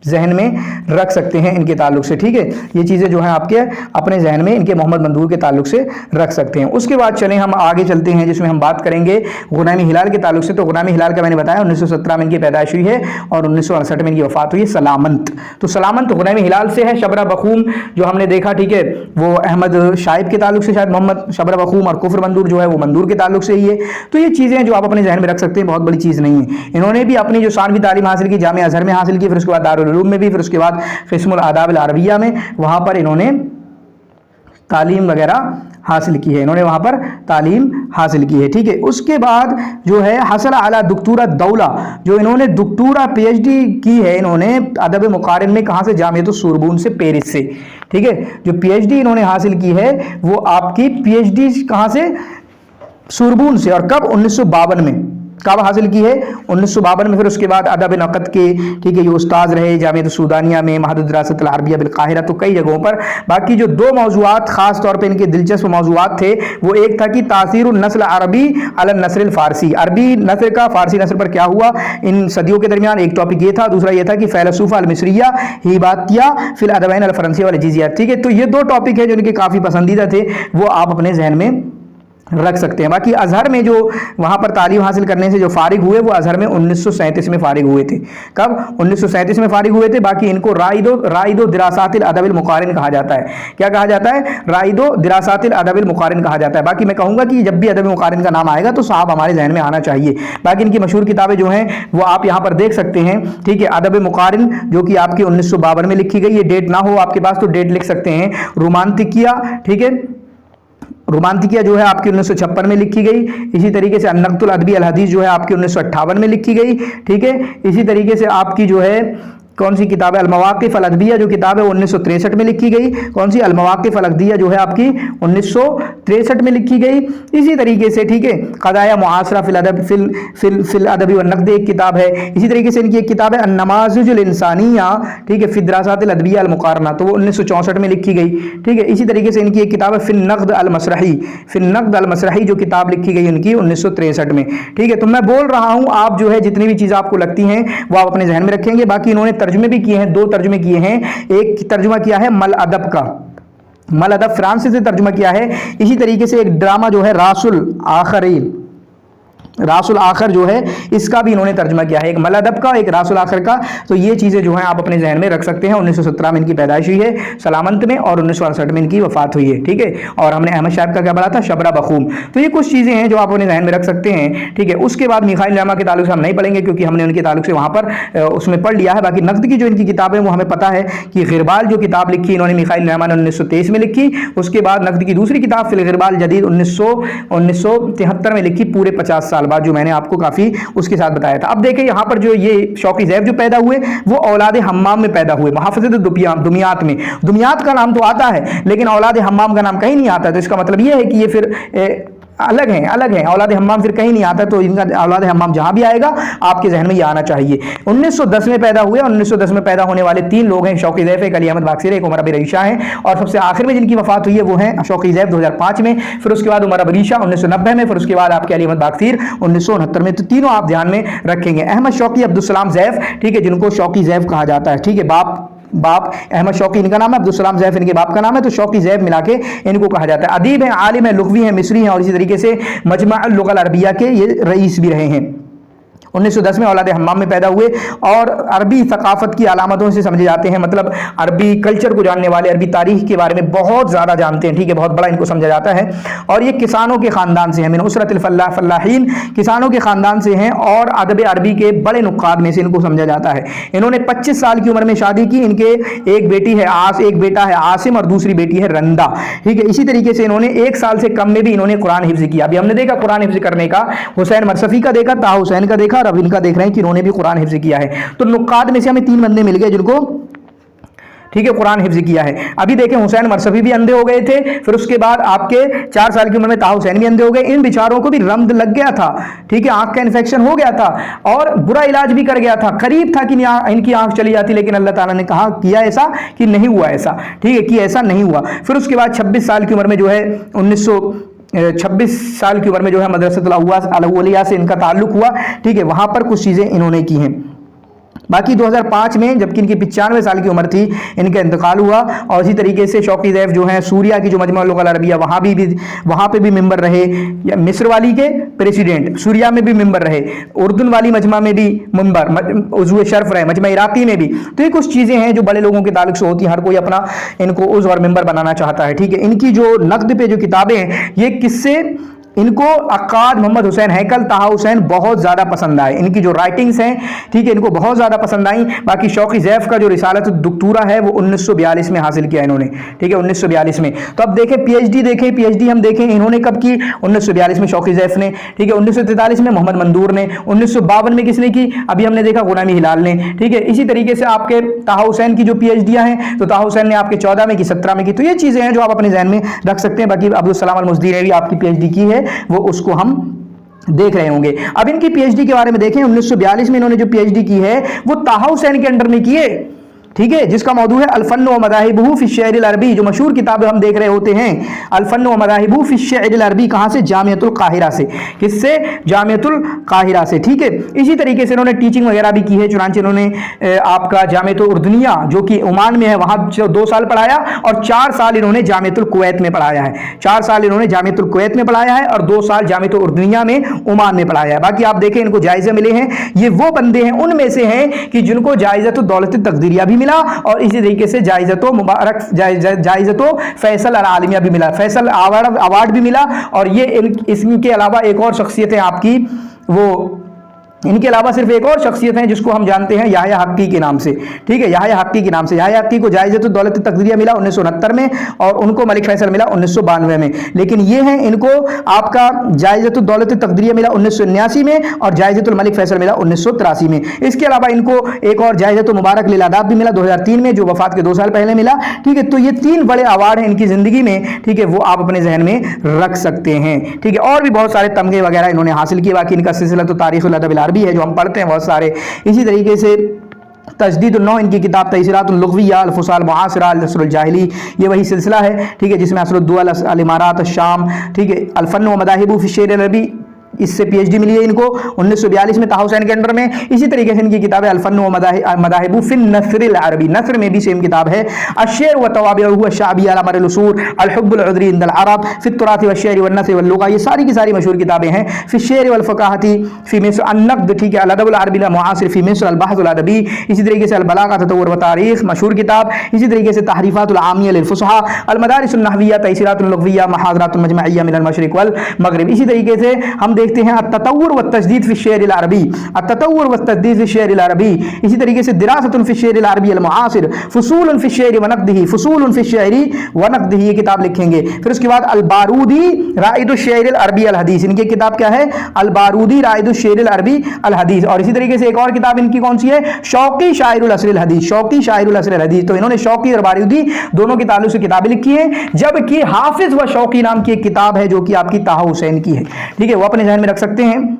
जहन में रख सकते हैं इनके ताल्लुक से। ठीक है, ये चीज़ें जो हैं आपके अपने जहन में इनके मोहम्मद मंदूर के ताल्लुक से रख सकते हैं। उसके बाद चलें हम आगे चलते हैं, जिसमें हम बात करेंगे गुलामी हिलाल के ताल्लुक से। तो गुलामी हिलाल का मैंने बताया 1917 में इनकी पैदाइश हुई है और 1968 में इनकी वफात हुई है। सलामत, तो सलामत गुलामी हिलाल से है। शबरा बखूम जो हमने देखा, ठीक है, वो अहमद शाइब के ताल्लुक से, शायद मोहम्मद शबरा बखूम, और कुफर मंदूर जो है वो मंदूर के ताल्लुक से ही है। तो ये चीज़ें जो आप अपने जहन में रख सकते हैं, बहुत बड़ी चीज़ नहीं है। इन्होंने भी अपनी जो सानवी तालीम हासिल की जामिया अज़हर में हासिल की, फिर उसके बाद दारुल उलूम में भी, फिर उसके बाद क़िस्मुल आदाब अल अरबिया में, वहाँ पर इन्होंने तालीम वगैरह हासिल की है, इन्होंने वहाँ पर तालीम हासिल की है। ठीक है, उसके बाद जो है हसल अला दुक्तूरा दौला, जो इन्होंने दुक्तूरा PhD की है इन्होंने अदब मुकारिन में, कहाँ से, जामियतुस सोरबोन से, पेरिस से। ठीक है, जो PhD इन्होंने हासिल की है वो आपकी PhD कहाँ से, सोरबोन से। और कब, 1952 में, कब हासिल की है, 1952 में। फिर उसके बाद अदब नक़द के, ठीक है, ये उस्ताद रहे जामियत सूदानिया में, महद दरासत अल अरबिया बिल काहिरा, तो कई जगहों पर। बाकी जो 2 मौज़ूआत ख़ास तौर पे इनके दिलचस्प मौज़ूआत थे, वो एक था कि तासीरुन नस्ल अरबी अला नस्ल अल फ़ारसी, अरबी नस्ल का फ़ारसी नस्ल पर क्या हुआ इन सदियों के दरमियान, एक टॉपिक ये था। दूसरा ये था कि फ़ैलसूफ़ा अल मिस्रिया हिबातिया फिल अदवैन अल फ़रंसिया वल जिज़िया। ठीक है, तो ये 2 टॉपिक है जो इनके काफ़ी पसंदीदा थे, वो आप अपने जहन में रख सकते हैं। बाकी अजहर में जो वहाँ पर तालीम हासिल करने से जो फारिग हुए, वो अजहर में 1937 में फारिग हुए थे। कब, 1937 में फारिग हुए थे। बाकी इनको राइदो दिरासातिल अदबिल मुकारिन कहा जाता है। क्या कहा जाता है, राइदो दिरासातिल अदबिल मुकारिन कहा जाता है। बाकी मैं कहूँगा कि जब भी अदब मुकारिन का नाम आएगा तो साहब हमारे जहन में आना चाहिए। बाकी इनकी मशहूर किताबें जो हैं वो आप यहाँ पर देख सकते हैं। ठीक है, अदब मुकारिन जो कि आपकी 1952 में लिखी गई, ये डेट ना हो आपके पास तो डेट लिख सकते हैं। रोमांतिकिया, ठीक है, रोमांतिकिया जो है आपकी 1956 में लिखी गई। इसी तरीके से अन्नक़्दुल अदबी अल हदीस जो है आपकी 1958 में लिखी गई। ठीक है, इसी तरीके से आपकी जो है कौन सी किताब है, अल-मवाक़िफ़ अल-अदबिया जो किताब है वो 1963 में लिखी गई। कौन सी, अल-मवाक़िफ़ अल-अदबिया जो है आपकी 1963 में लिखी गई। इसी तरीके से, ठीक है, क़ज़ाया मुआसरा फिल अदब फिल अदबी व नक़्द एक किताब है। इसी तरीके से इनकी एक किताब है अन-नमाज़िजुल इंसानिया, ठीक है, फिल दरासातिल अदबिया अल-मुक़ारना, तो वो 1964 में लिखी गई। ठीक है, इसी तरीके से इनकी एक किताब है फिल नक़्द अल-मसरही जो किताब लिखी गई उनकी 1963 में। ठीक है, तो मैं बोल रहा हूँ, आप जो है जितनी भी चीज़ आपको लगती हैं वो आप अपने जहन में रखेंगे। बाकी इन्होंने तर्जुमे भी किए हैं, 2 तर्जुमे किए हैं। एक तर्जुमा किया है मल अदब का, मल अदब फ्रांसीसी से तर्जुमा किया है। इसी तरीके से एक ड्रामा जो है रासुल आखिर जो है इसका भी इन्होंने तर्जुमा किया है, एक मल अदब का, एक रासुल आखिर का। तो ये चीज़ें जो हैं आप अपने जहन में रख सकते हैं। 1917 में इनकी पैदाइश हुई है सलामत में और 1968 में इनकी वफात हुई है। ठीक है, और हमने अहमद शाइब का क्या पढ़ा था, शबरा बखूम। तो ये कुछ चीज़ें हैं जो आप अपने जहन में रख सकते हैं। ठीक है, उसके बाद मिखाइल नामा के ताल्लुक से हम नहीं पढ़ेंगे क्योंकि हमने उनके ताल्लुक से वहाँ पर उसमें पढ़ लिया है। बाकी नक़्द की जो इनकी किताबें वो हमें पता है कि गिरबाल जो किताब लिखी इन्होंने मिखाइल नामा ने 1923 में लिखी। उसके बाद नक़्द की दूसरी किताब फिल गिरबाल जदीद 1973 में लिखी, पूरे 50 साल बाद, जो मैंने आपको काफ़ी उसके साथ बताया था। अब देखिए यहाँ पर जो ये शौकी ज़ैब जो पैदा हुए वो औलाद हम्माम में पैदा हुए, मुहाफ़ज़त दुमियात में। दुमियात का नाम तो आता है लेकिन औलाद हम्माम का नाम कहीं नहीं आता। तो इसका मतलब ये है कि ये फिर अलग हैं। औलाद हम्माम फिर कहीं नहीं आता, तो इनका औलाद हम्माम जहां भी आएगा आपके जहन में ये आना चाहिए। 1910 में पैदा हुए। 1910 में पैदा होने वाले 3 लोग हैं, शौकी ज़ैफ़, एक अली अहमद बाक्सिर, एक उमर अबी रईशा हैं, और सबसे आखिर में जिनकी वफात हुई है वो है शौकी ज़ैफ़ 2005 में, फिर उसके बाद उमर अबी रईशा 1990 में, फिर उसके बाद आपके अली अहमद बाक्सिर 1969 में। तो तीनों आप ध्यान में रखेंगे। अहमद शौकी अब्दुल सलाम ज़ैफ़, ठीक है, जिनको शौकी ज़ैफ़ कहा जाता है, ठीक है, बाप अहमद शौकी इनका नाम है, अब्दुल सलाम ज़ैफ़ इनके बाप का नाम है, तो शौकी ज़ैफ़ मिला के इनको कहा जाता है। अदीब हैं, आलिम हैं, लुग़वी हैं, मिस्री हैं, और इसी तरीके से मजमा अल-लुग़ा अल-अरबिया के ये रईस भी रहे हैं। 1910 में औलाद हम्माम में पैदा हुए और अरबी सकाफत की अलामतों से समझे जाते हैं, मतलब अरबी कल्चर को जानने वाले, अरबी तारीख के बारे में बहुत ज़्यादा जानते हैं, ठीक है, बहुत बड़ा इनको समझा जाता है। और ये किसानों के ख़ानदान से हैं, मिन उसरतिल फल्लाहीन, किसानों के ख़ानदान से हैं, और अदब अरबी के बड़े नुक्काद में से इनको समझा जाता है। इन्होंने 25 साल की उम्र में शादी की। इनके एक बेटा है आसिम और दूसरी बेटी है रंदा, ठीक है। इसी तरीके से इन्होंने 1 साल से कम में भी इन्होंने कुरान हिफ्ज़ किया। अभी हमने देखा कुरान हिफ्ज़ करने का, हुसैन मरसफी का देखा, ताहा हुसैन का देखा, और अब इनका देख रहे हैं कि इन्होंने भी कुरान हिफ्ज़ किया है। तो नुक्काद में से हमें 3 बंदे मिल गए जिनको, ठीक है, कुरान हिफ्ज़ किया है। अभी देखें, हुसैन मरसफी भी अंधे हो गए थे, फिर उसके बाद आपके 4 साल की उम्र में ताहा हुसैन भी अंधे हो गए। इन बेचारों को भी रम्द लग गया था, ठीक है, आंख का इन्फेक्शन हो गया था और बुरा इलाज भी कर गया था। करीब था कि इनकी आंख चली जाती, लेकिन अल्लाह ताला ने कहा किया ऐसा कि नहीं हुआ ऐसा, ठीक है, कि ऐसा नहीं हुआ। फिर उसके बाद 26 साल की उम्र में जो है 26 साल की उम्र में जो है मदरसतुल अव्वलिया से इनका ताल्लुक हुआ, ठीक है, वहां पर कुछ चीज़ें इन्होंने की हैं। बाकी 2005 में जबकि इनकी 95 साल की उम्र थी, इनका इंतकाल हुआ। और इसी तरीके से शौकी ज़ैफ़ जो हैं सूरिया की जो मजमा अल-लुग़ा अल-अरबिया वहाँ पे भी मेंबर रहे, या मिस्र वाली के प्रेसिडेंट, सूरिया में भी मेंबर रहे, उर्दून वाली मजमा में भी मेंबर, उज़्व शर्फ रहे, मजमा इराक़ी में भी। तो ये कुछ चीज़ें हैं जो बड़े लोगों के ताल्लुक से होती हैं, हर कोई अपना इनको उज़्व और मेंबर बनाना चाहता है, ठीक है। इनकी जो नक़द पे जो किताबें हैं, ये किससे इनको अक्काद मोहम्मद हुसैन हैकल ताहा हुसैन बहुत ज़्यादा पसंद आए। इनकी जो राइटिंग्स हैं, ठीक है, इनको बहुत ज़्यादा पसंद आई। बाकी शौकी ज़ैफ़ का जो रिसालत दुक्तूरा है वो 1942 में हासिल किया इन्होंने, ठीक है, 1942 में। तो अब देखें पीएचडी हम देखें इन्होंने कब की, 1942 में शौकी ज़ैफ़ ने, ठीक है, 1943 में मोहम्मद मंदूर ने, 1952 में किसने की, अभी हमने देखा गुलामी हिलाल ने, ठीक है। इसी तरीके से आपके ताहा हुसैन की जो पीएचडियाँ हैं, तो ताहा हुसैन ने आपके 14 में की, 17 में की। तो ये चीज़ें हैं जो आप अपने जहन में रख सकते हैं। बाकी अब्दुल सलाम अल-मुज़दी ने भी आपकी पीएचडी की है, वो उसको हम देख रहे होंगे। अब इनकी पीएचडी के बारे में देखें, 1942 में इन्होंने जो पीएचडी की है वो ताहा हुसैन के अंडर में की है, ठीक है, जिसका मौदू है अल-फन्न व मदाहिबुहु फी अश-शि'r अल-अरबी, जो मशहूर किताब हम देख रहे होते हैं, अल-फन्न व मदाहिबुहु फी अश-शि'r अल-अरबी। कहां से? जामिअतुल काहिरा से। किससे? जामिअतुल काहिरा से, ठीक है। इसी तरीके से इन्होंने टीचिंग वगैरह भी की है, चुनांचे इन्होंने आपका जामिअतुल उर्दुनिया जो कि ओमान में है वहां 2 साल पढ़ाया, और 4 साल इन्होंने जामिअतुल कुवैत में पढ़ाया है। 4 साल इन्होंने जामिअतुल कुवैत में पढ़ाया है और 2 साल जामिअतुल उर्दुनिया में ओमान में पढ़ाया है। बाकी आप देखें इनको जायजे मिले हैं, ये वो बंदे हैं उनमें से हैं कि जिनको जायज़तुल दौलत तकदीरिया भी मिला, और इसी तरीके से जायज़तो मुबारक जायज़तो फैसल अल-आलमिया भी मिला, फैसल अवार्ड भी मिला। और ये इनके अलावा एक और शख्सियत है आपकी, वो इनके अलावा सिर्फ एक और शख्सियत है जिसको हम जानते हैं याह्या हक्की के नाम से, ठीक है, याह्या हक्की के नाम से। याह्या हक्की को जायज़तुल दौलत तकदीरिया मिला 1969 में, और उनको मलिक फैसल मिला 1992 में। लेकिन ये हैं, इनको आपका जायज़तुल दौलत तकदीरिया मिला 1989 में, और जायज़तुल मलिक फैसल मिला 1983 में। इसके अलावा इनको एक और जायज़तुल मुबारक लिल आदाब भी मिला 2003 में, जो वफात के 2 साल पहले मिला, ठीक है। तो ये 3 बड़े अवार्ड हैं इनकी ज़िंदगी में, ठीक है, वो आप अपने जहन में रख सकते हैं, ठीक है। और भी बहुत सारे तमगे वगैरह इन्होंने हासिल किए। बाकी इनका सिलसिला तो तारीख़ुल अदब भी है जो हम पढ़ते हैं बहुत सारे। इसी तरीके से तजदीदुन्नौ इनकी किताब तयसीरातुल लुग़विय्या अल-फुसाल मुआसिरा अल-असरुल जाहिली, ये वही सिलसिला है, ठीक है, जिसमें असरुद्दुअल अल-इमारात अश-शाम, ठीक है, अल-फन्न व मदाहिबु फी अश-शि'r अल-अरबी, इससे पीएचडी मिली है इनको 1942 में ताहा हुसैन के अंडर में। इसी तरीके से इनकी किताब है अल-फन्न व मदाहिबु फी नस्र अल-अरबी, नस्र में भी सेम किताब है। अश-शि'r व तवाबिउहु अश-शाबिय्या अला मर अल-उसूर, अल-हुब्बुल उज़री इंदल अरब, फी तुराथ व अश-शि'r व नस्र व लुग़ा, ये सारी की सारी मशहूर किताबें हैं। फी अश-शि'r वल फ़क़ाहती फी मिस्र अन-नक़द, ठीक है, अल-अदब अल-अरबी मुआसिर फी मिस्र, अल-बहस अल-अदबी। इसी तरीके से अल-बलागा ततव्वुर व तारीख़, मशहूर किताब। इसी तरीके से तहरीफ़ातुल आमिया लिल-फ़ुसहा, अल-मदारिस अन-नहविय्या, तयसीरातुल लुग़विय्या, महाज़रातुल मजमइय्या मिनल मशरिक़ वल मग़रिब। इसी तरीके से हम देख देखते हैं अत्ततव्वुर व तजदीद फी शेर अल अरबी, अत्ततव्वुर व तजदीद फी शेर अल अरबी। इसी तरीके से दिरासतुन फी शेर अल अरबी अल मुआसिर, फुसूलुन फी शेर व नक़दिही, फुसूलुन फी शेरी व नक़दिही, ये किताब लिखेंगे। फिर उसके बाद अल बारूदी राइदुश शेर अल अरबी अल हदीस, इनकी किताब क्या है? अल बारूदी राइदुश शेर अल अरबी अल हदीस। और इसी तरीके से एक और किताब इनकी कौन सी है? शौकी शायरुल असर अल हदीस, शौकी शायरुल असर अल हदीस। तो इन्होंने शौकी और बारूदी दोनों के ताल्लुक से किताबें लिखी हैं, जबकि हाफिज व शौकी नाम की एक किताब है जो कि आपकी ताहा हुसैन की है, ठीक है, वो अपने ज़हन में रख सकते हैं।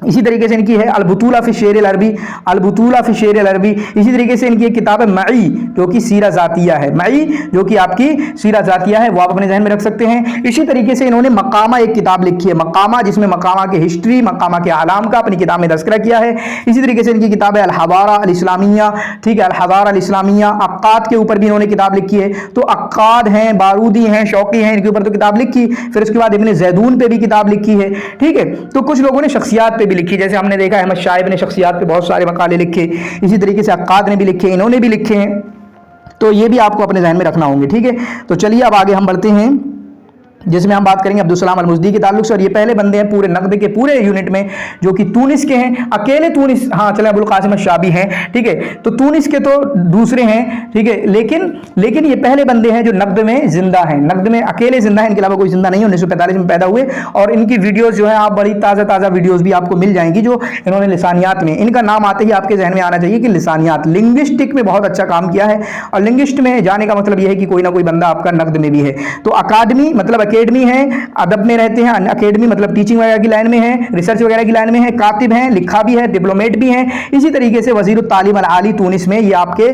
इसी तरीके से इनकी है अलबुतूला फी शेर अल अरबी, अलबुतूला फी शेर अल अरबी। इसी तरीके से इनकी एक किताब है मई, जो कि सीरा जातिया है, मई जो कि आपकी सीरा जातिया है, वो आप अपने जहन में रख सकते हैं। इसी तरीके से इन्होंने मकामा एक किताब लिखी है, मकामा, जिसमें मकामा की हिस्ट्री, मकामा के आलाम का अपनी किताब में तज़किरा किया है। इसी तरीके से इनकी किताब है अल हज़ारा अल इस्लामिया, ठीक है, अल हज़ारा अल इस्लामिया। अक्काद के ऊपर भी इन्होंने किताब लिखी है, तो अक्काद हैं, बारूदी हैं, शौकी हैं, इनके ऊपर तो किताब लिखी। फिर उसके बाद इब्न ज़ैदून पे भी किताब लिखी है, ठीक है। तो कुछ लोगों ने शख्सियात पे भी लिखी, जैसे हमने देखा अहमद शाइब ने शख्सियात पे बहुत सारे मकाले लिखे, इसी तरीके से अक्काद ने भी लिखे, इन्होंने भी लिखे हैं। तो ये भी आपको अपने ज़हन में रखना होंगे, ठीक है। तो चलिए अब आगे हम बढ़ते हैं, जिसमें हम बात करेंगे अब्दुल सलाम अल मुज़दी के ताल्लुक से। और ये पहले बंदे हैं पूरे नक़द के पूरे यूनिट में जो कि तूनिस के हैं, अकेले तूनिस, हाँ चले अबुल कासिम अश-शाबी हैं, ठीक है, तो तूनिस के तो दूसरे हैं, ठीक है, लेकिन ये पहले बंदे हैं जो नक़द में जिंदा हैं, नक़द में अकेले जिंदा है, इनके अलावा कोई जिंदा नहीं है। 1945 में पैदा हुए और इनकी वीडियोज़ जो है आप बड़ी ताज़ा वीडियोज़ भी आपको मिल जाएंगी जो इन्होंने लिसानियात में, इनका नाम आते ही आपके जहन में आना चाहिए कि लिसानियात, लिंग्विस्टिक में बहुत अच्छा काम किया है। और लिंग्विस्ट में जाने का मतलब यह है कि कोई ना कोई बंदा आपका नक़द में भी है। तो अकादमी मतलब अकेडमी है, अदब में रहते हैं, अकेडमी मतलब टीचिंग वगैरह की लाइन में है, रिसर्च वगैरह की लाइन में है, कातिब हैं, लिखा भी है, डिप्लोमेट भी हैं। इसी तरीके से वज़ीरुत तालीम अल आली तूनिस में ये आपके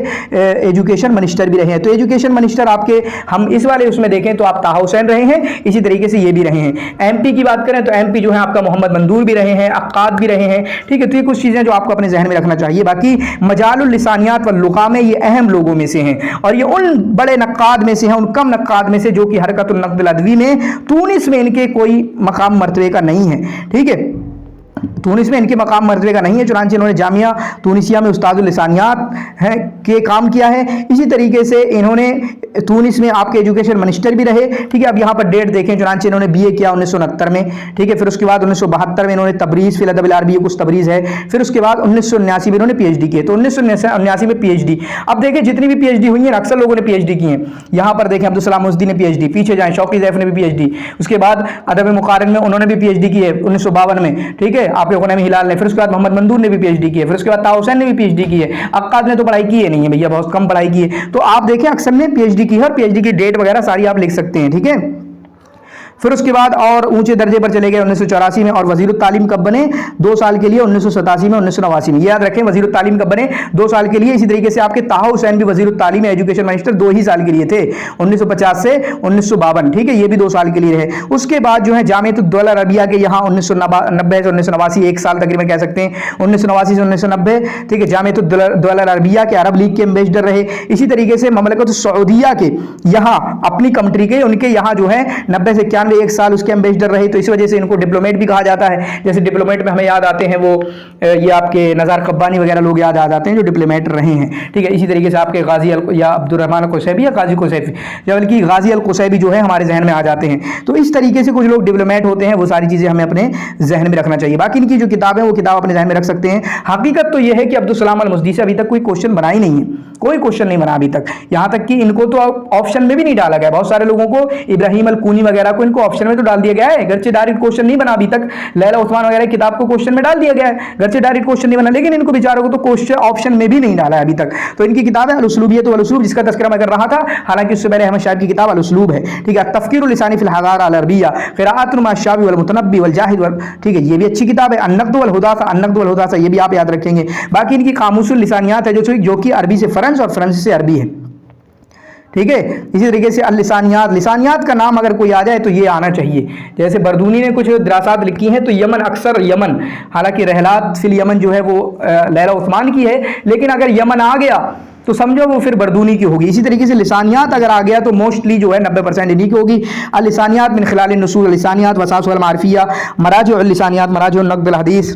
एजुकेशन मिनिस्टर भी रहे हैं। तो एजुकेशन मिनिस्टर आपके हम इस वाले उसमें देखें तो आप ताहा हुसैन रहे हैं, इसी तरीके से ये भी रहे हैं। एमपी की बात करें तो एमपी जो है आपका मोहम्मद मंदूर भी रहे हैं, अक्काद भी रहे हैं, ठीक है। तो ये कुछ चीज़ें जो आपको अपने जहन में रखना चाहिए। बाकी मजालुल लिसानियात व लुगा में ये अहम लोगों में से हैं और ये उन बड़े नक्काद में से हैं, उन कम नक्काद में से जो कि हरकतुल नक़्द अल अदवी में तूनिस में इनके कोई मकाम मर्तबे का नहीं है, ठीक है, तूनिस में इनके मकाम मर्तबे का नहीं है। चुनांचे इन्होंने जामिया तूनिसिया में उस्तादुल लिसानियात है के काम किया है। इसी तरीके से इन्होंने तूनिस में आपके एजुकेशन मिनिस्टर भी रहे, ठीक है। अब यहाँ पर डेट देखें, चुनांचे इन्होंने बीए किया 1969 में, ठीक है। फिर उसके बाद 1972 में इन्होंने तबरीज़ फिल अदब अल अरबी, कुछ तबरीज़ है। फिर उसके बाद 1979 में इन्होंने पीएचडी किए, तो 1979 में पीएचडी। अब देखें जितनी भी पीएचडी हुई है अक्सर लोगों ने पीएचडी की हैं। यहाँ पर देखें अब्दुल सलाम मुज़दी ने पीएचडी, पीछे जाएं शौकी ज़ैफ़ ने भी पीएचडी, उसके बाद अदब मुक़ारिन में उन्होंने भी पीएचडी की है 1952 में, ठीक है, आपके ग़ुलाम हिलाल ने। फिर उसके बाद मोहम्मद मंदूर ने भी पीएचडी की है। फिर उसके बाद ताहा हुसैन ने भी पीएचडी की है। अक्काद ने तो पढ़ाई की है नहीं है भैया, बहुत कम पढ़ाई की है। तो आप देखें अक्सर ने पीएचडी की है और पीएचडी की डेट वगैरह सारी आप लिख सकते हैं, ठीक है। फिर उसके बाद और ऊंचे दर्जे पर चले गए 1984 में। और वज़ीरुत तालीम कब बने? 2 साल के लिए 1987 में, 1989 में। ये याद रखें वज़ीरुत तालीम कब बने? 2 साल के लिए। इसी तरीके से आपके ताहा हुसैन भी वज़ीरुत तालीम एजुकेशन मिनिस्टर 2 ही साल के लिए थे, 1950 से 1952, ठीक है, ये भी 2 साल के लिए रहे। उसके बाद जो है जामिअतुद दौला अरबिया के यहाँ 1990 से 1989 1 साल तकरीबन कह सकते हैं, 1989 से 1990, ठीक है, जामिअतुद दौला अरबिया के अरब लीग के एम्बेसडर रहे। इसी तरीके से ममलकत सऊदिया के यहाँ अपनी कंट्री के उनके यहाँ जो है 90 से 91 1 साल उसके एम्बेसडर रहे। तो इस वजह से इनको डिप्लोमेट भी कहा जाता है। जैसे डिप्लोमेट में हमें याद आते हैं वो ये आपके नज़ार कब्बानी वगैरह लोग याद आ जाते हैं जो डिप्लोमेट रहे हैं, ठीक है। इसी तरीके से आपके गाजी या अब्दुर्रहमान कुसैबी या गाजी कुसैफी, बल्कि गाजी अल कुसैबी जो है हमारे जहन में आ जाते हैं। तो इस तरीके से कुछ लोग डिप्लोमेट होते हैं, वो सारी चीज़ें हमें अपने जहन में रखना चाहिए। बाकी इनकी जो किताब है वो किताब अपने जहन में रख सकते हैं। हकीकत तो यह है कि अब्दुल सलाम अल मुज़दी से अभी तक कोई क्वेश्चन बना ही नहीं है, कोई क्वेश्चन नहीं बना अभी तक। यहाँ तक कि इनको तो ऑप्शन में भी नहीं डाला गया। बहुत सारे लोगों को, इब्राहिम अल कूनी वगैरह को इनको ऑप्शन में तो डाल दिया गया है, घर से डायरेक्ट क्वेश्चन नहीं बना अभी तक। लैला उस्मान वगैरह किताब को क्वेश्चन में डाल दिया गया है, घर से डायरेक्ट क्वेश्चन नहीं बना, लेकिन इनको बेचारों को तो क्वेश्चन ऑप्शन में भी नहीं डाला है अभी तक। तो इनकी किताब है अल उसलूबियत वल उसलूब, जिसका तज़किरा मैं कर रहा था, हालांकि उससे पहले अहमद शाइब की किताब अल उसलूब है, ठीक है। तफ़कीरुल लिसानी फिल हज़ारा अल अरबिया, क़िराअतुन मा शाबी वल मुतनब्बी वल जाहिद वल, ठीक है, ये भी अच्छी किताब है। अन-नक़्द वल हुदासा, अन-नक़्द वल हुदासा, ये भी आप याद रखेंगे। बाकी इनकी कामूसुल लिसानियात है जो कि अरबी से फ़्रेंच और फ़्रेंच से अरबी है, ठीक है। इसी तरीके से अल-लिसानियात, लिसानियात का नाम अगर कोई आ जाए तो ये आना चाहिए। जैसे बरदूनी ने कुछ दरासात लिखी हैं तो यमन, अक्सर यमन, हालांकि रहलात फिल यमन जो है वो लैला उस्मान की है, लेकिन अगर यमन आ गया तो समझो वो फिर बरदूनी की होगी। इसी तरीके से लिसानियात अगर आ गया तो मोस्टली जो है 90% इन्हीं की होगी। अल-लिसानियात मिन खिलाल नुसूल, लिसानियात वसास वल मारफिया, मराजिउ अल-लिसानियात, मराजिउ नक़्द अल हदीस,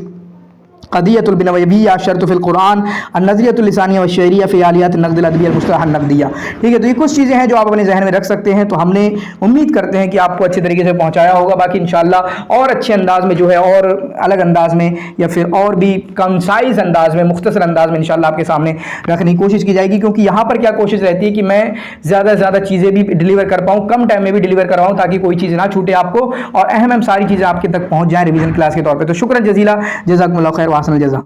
क़दियतुल बिनवय्यिया शर्त फ़िल क़ुरान अन-नज़रियतुल लिसानिया व शअरिया फ़ी आलियात नक़्दिल अदबिया मुस्तलह नक़दिया। ठीक है, तो ये कुछ चीज़ें हैं जो आप अपने जहन में रख सकते हैं। तो हमने उम्मीद करते हैं कि आपको अच्छे तरीके से पहुँचाया होगा। बाकी इंशाअल्लाह और अच्छे अंदाज में जो है और अलग अंदाज में या फिर और भी कंसाइज अंदाज में, मुख्तसर अंदाज में इंशाअल्लाह आपके सामने रखने की कोशिश की जाएगी। क्योंकि यहाँ पर क्या कोशिश रहती है कि मैं ज़्यादा से ज़्यादा चीज़ें भी डिलीवर कर पाऊँ, कम टाइम में भी डिलीवर करवाऊँ, ताकि कोई चीज़ ना छूटे आपको और अहम सारी चीज़ें आपके तक पहुँच जाएँ रिवीजन क्लास के तौर पर। तो शुक्र जज़ीला, जज़ाकुमुल्लाह खैर व अहसनुल जज़ा।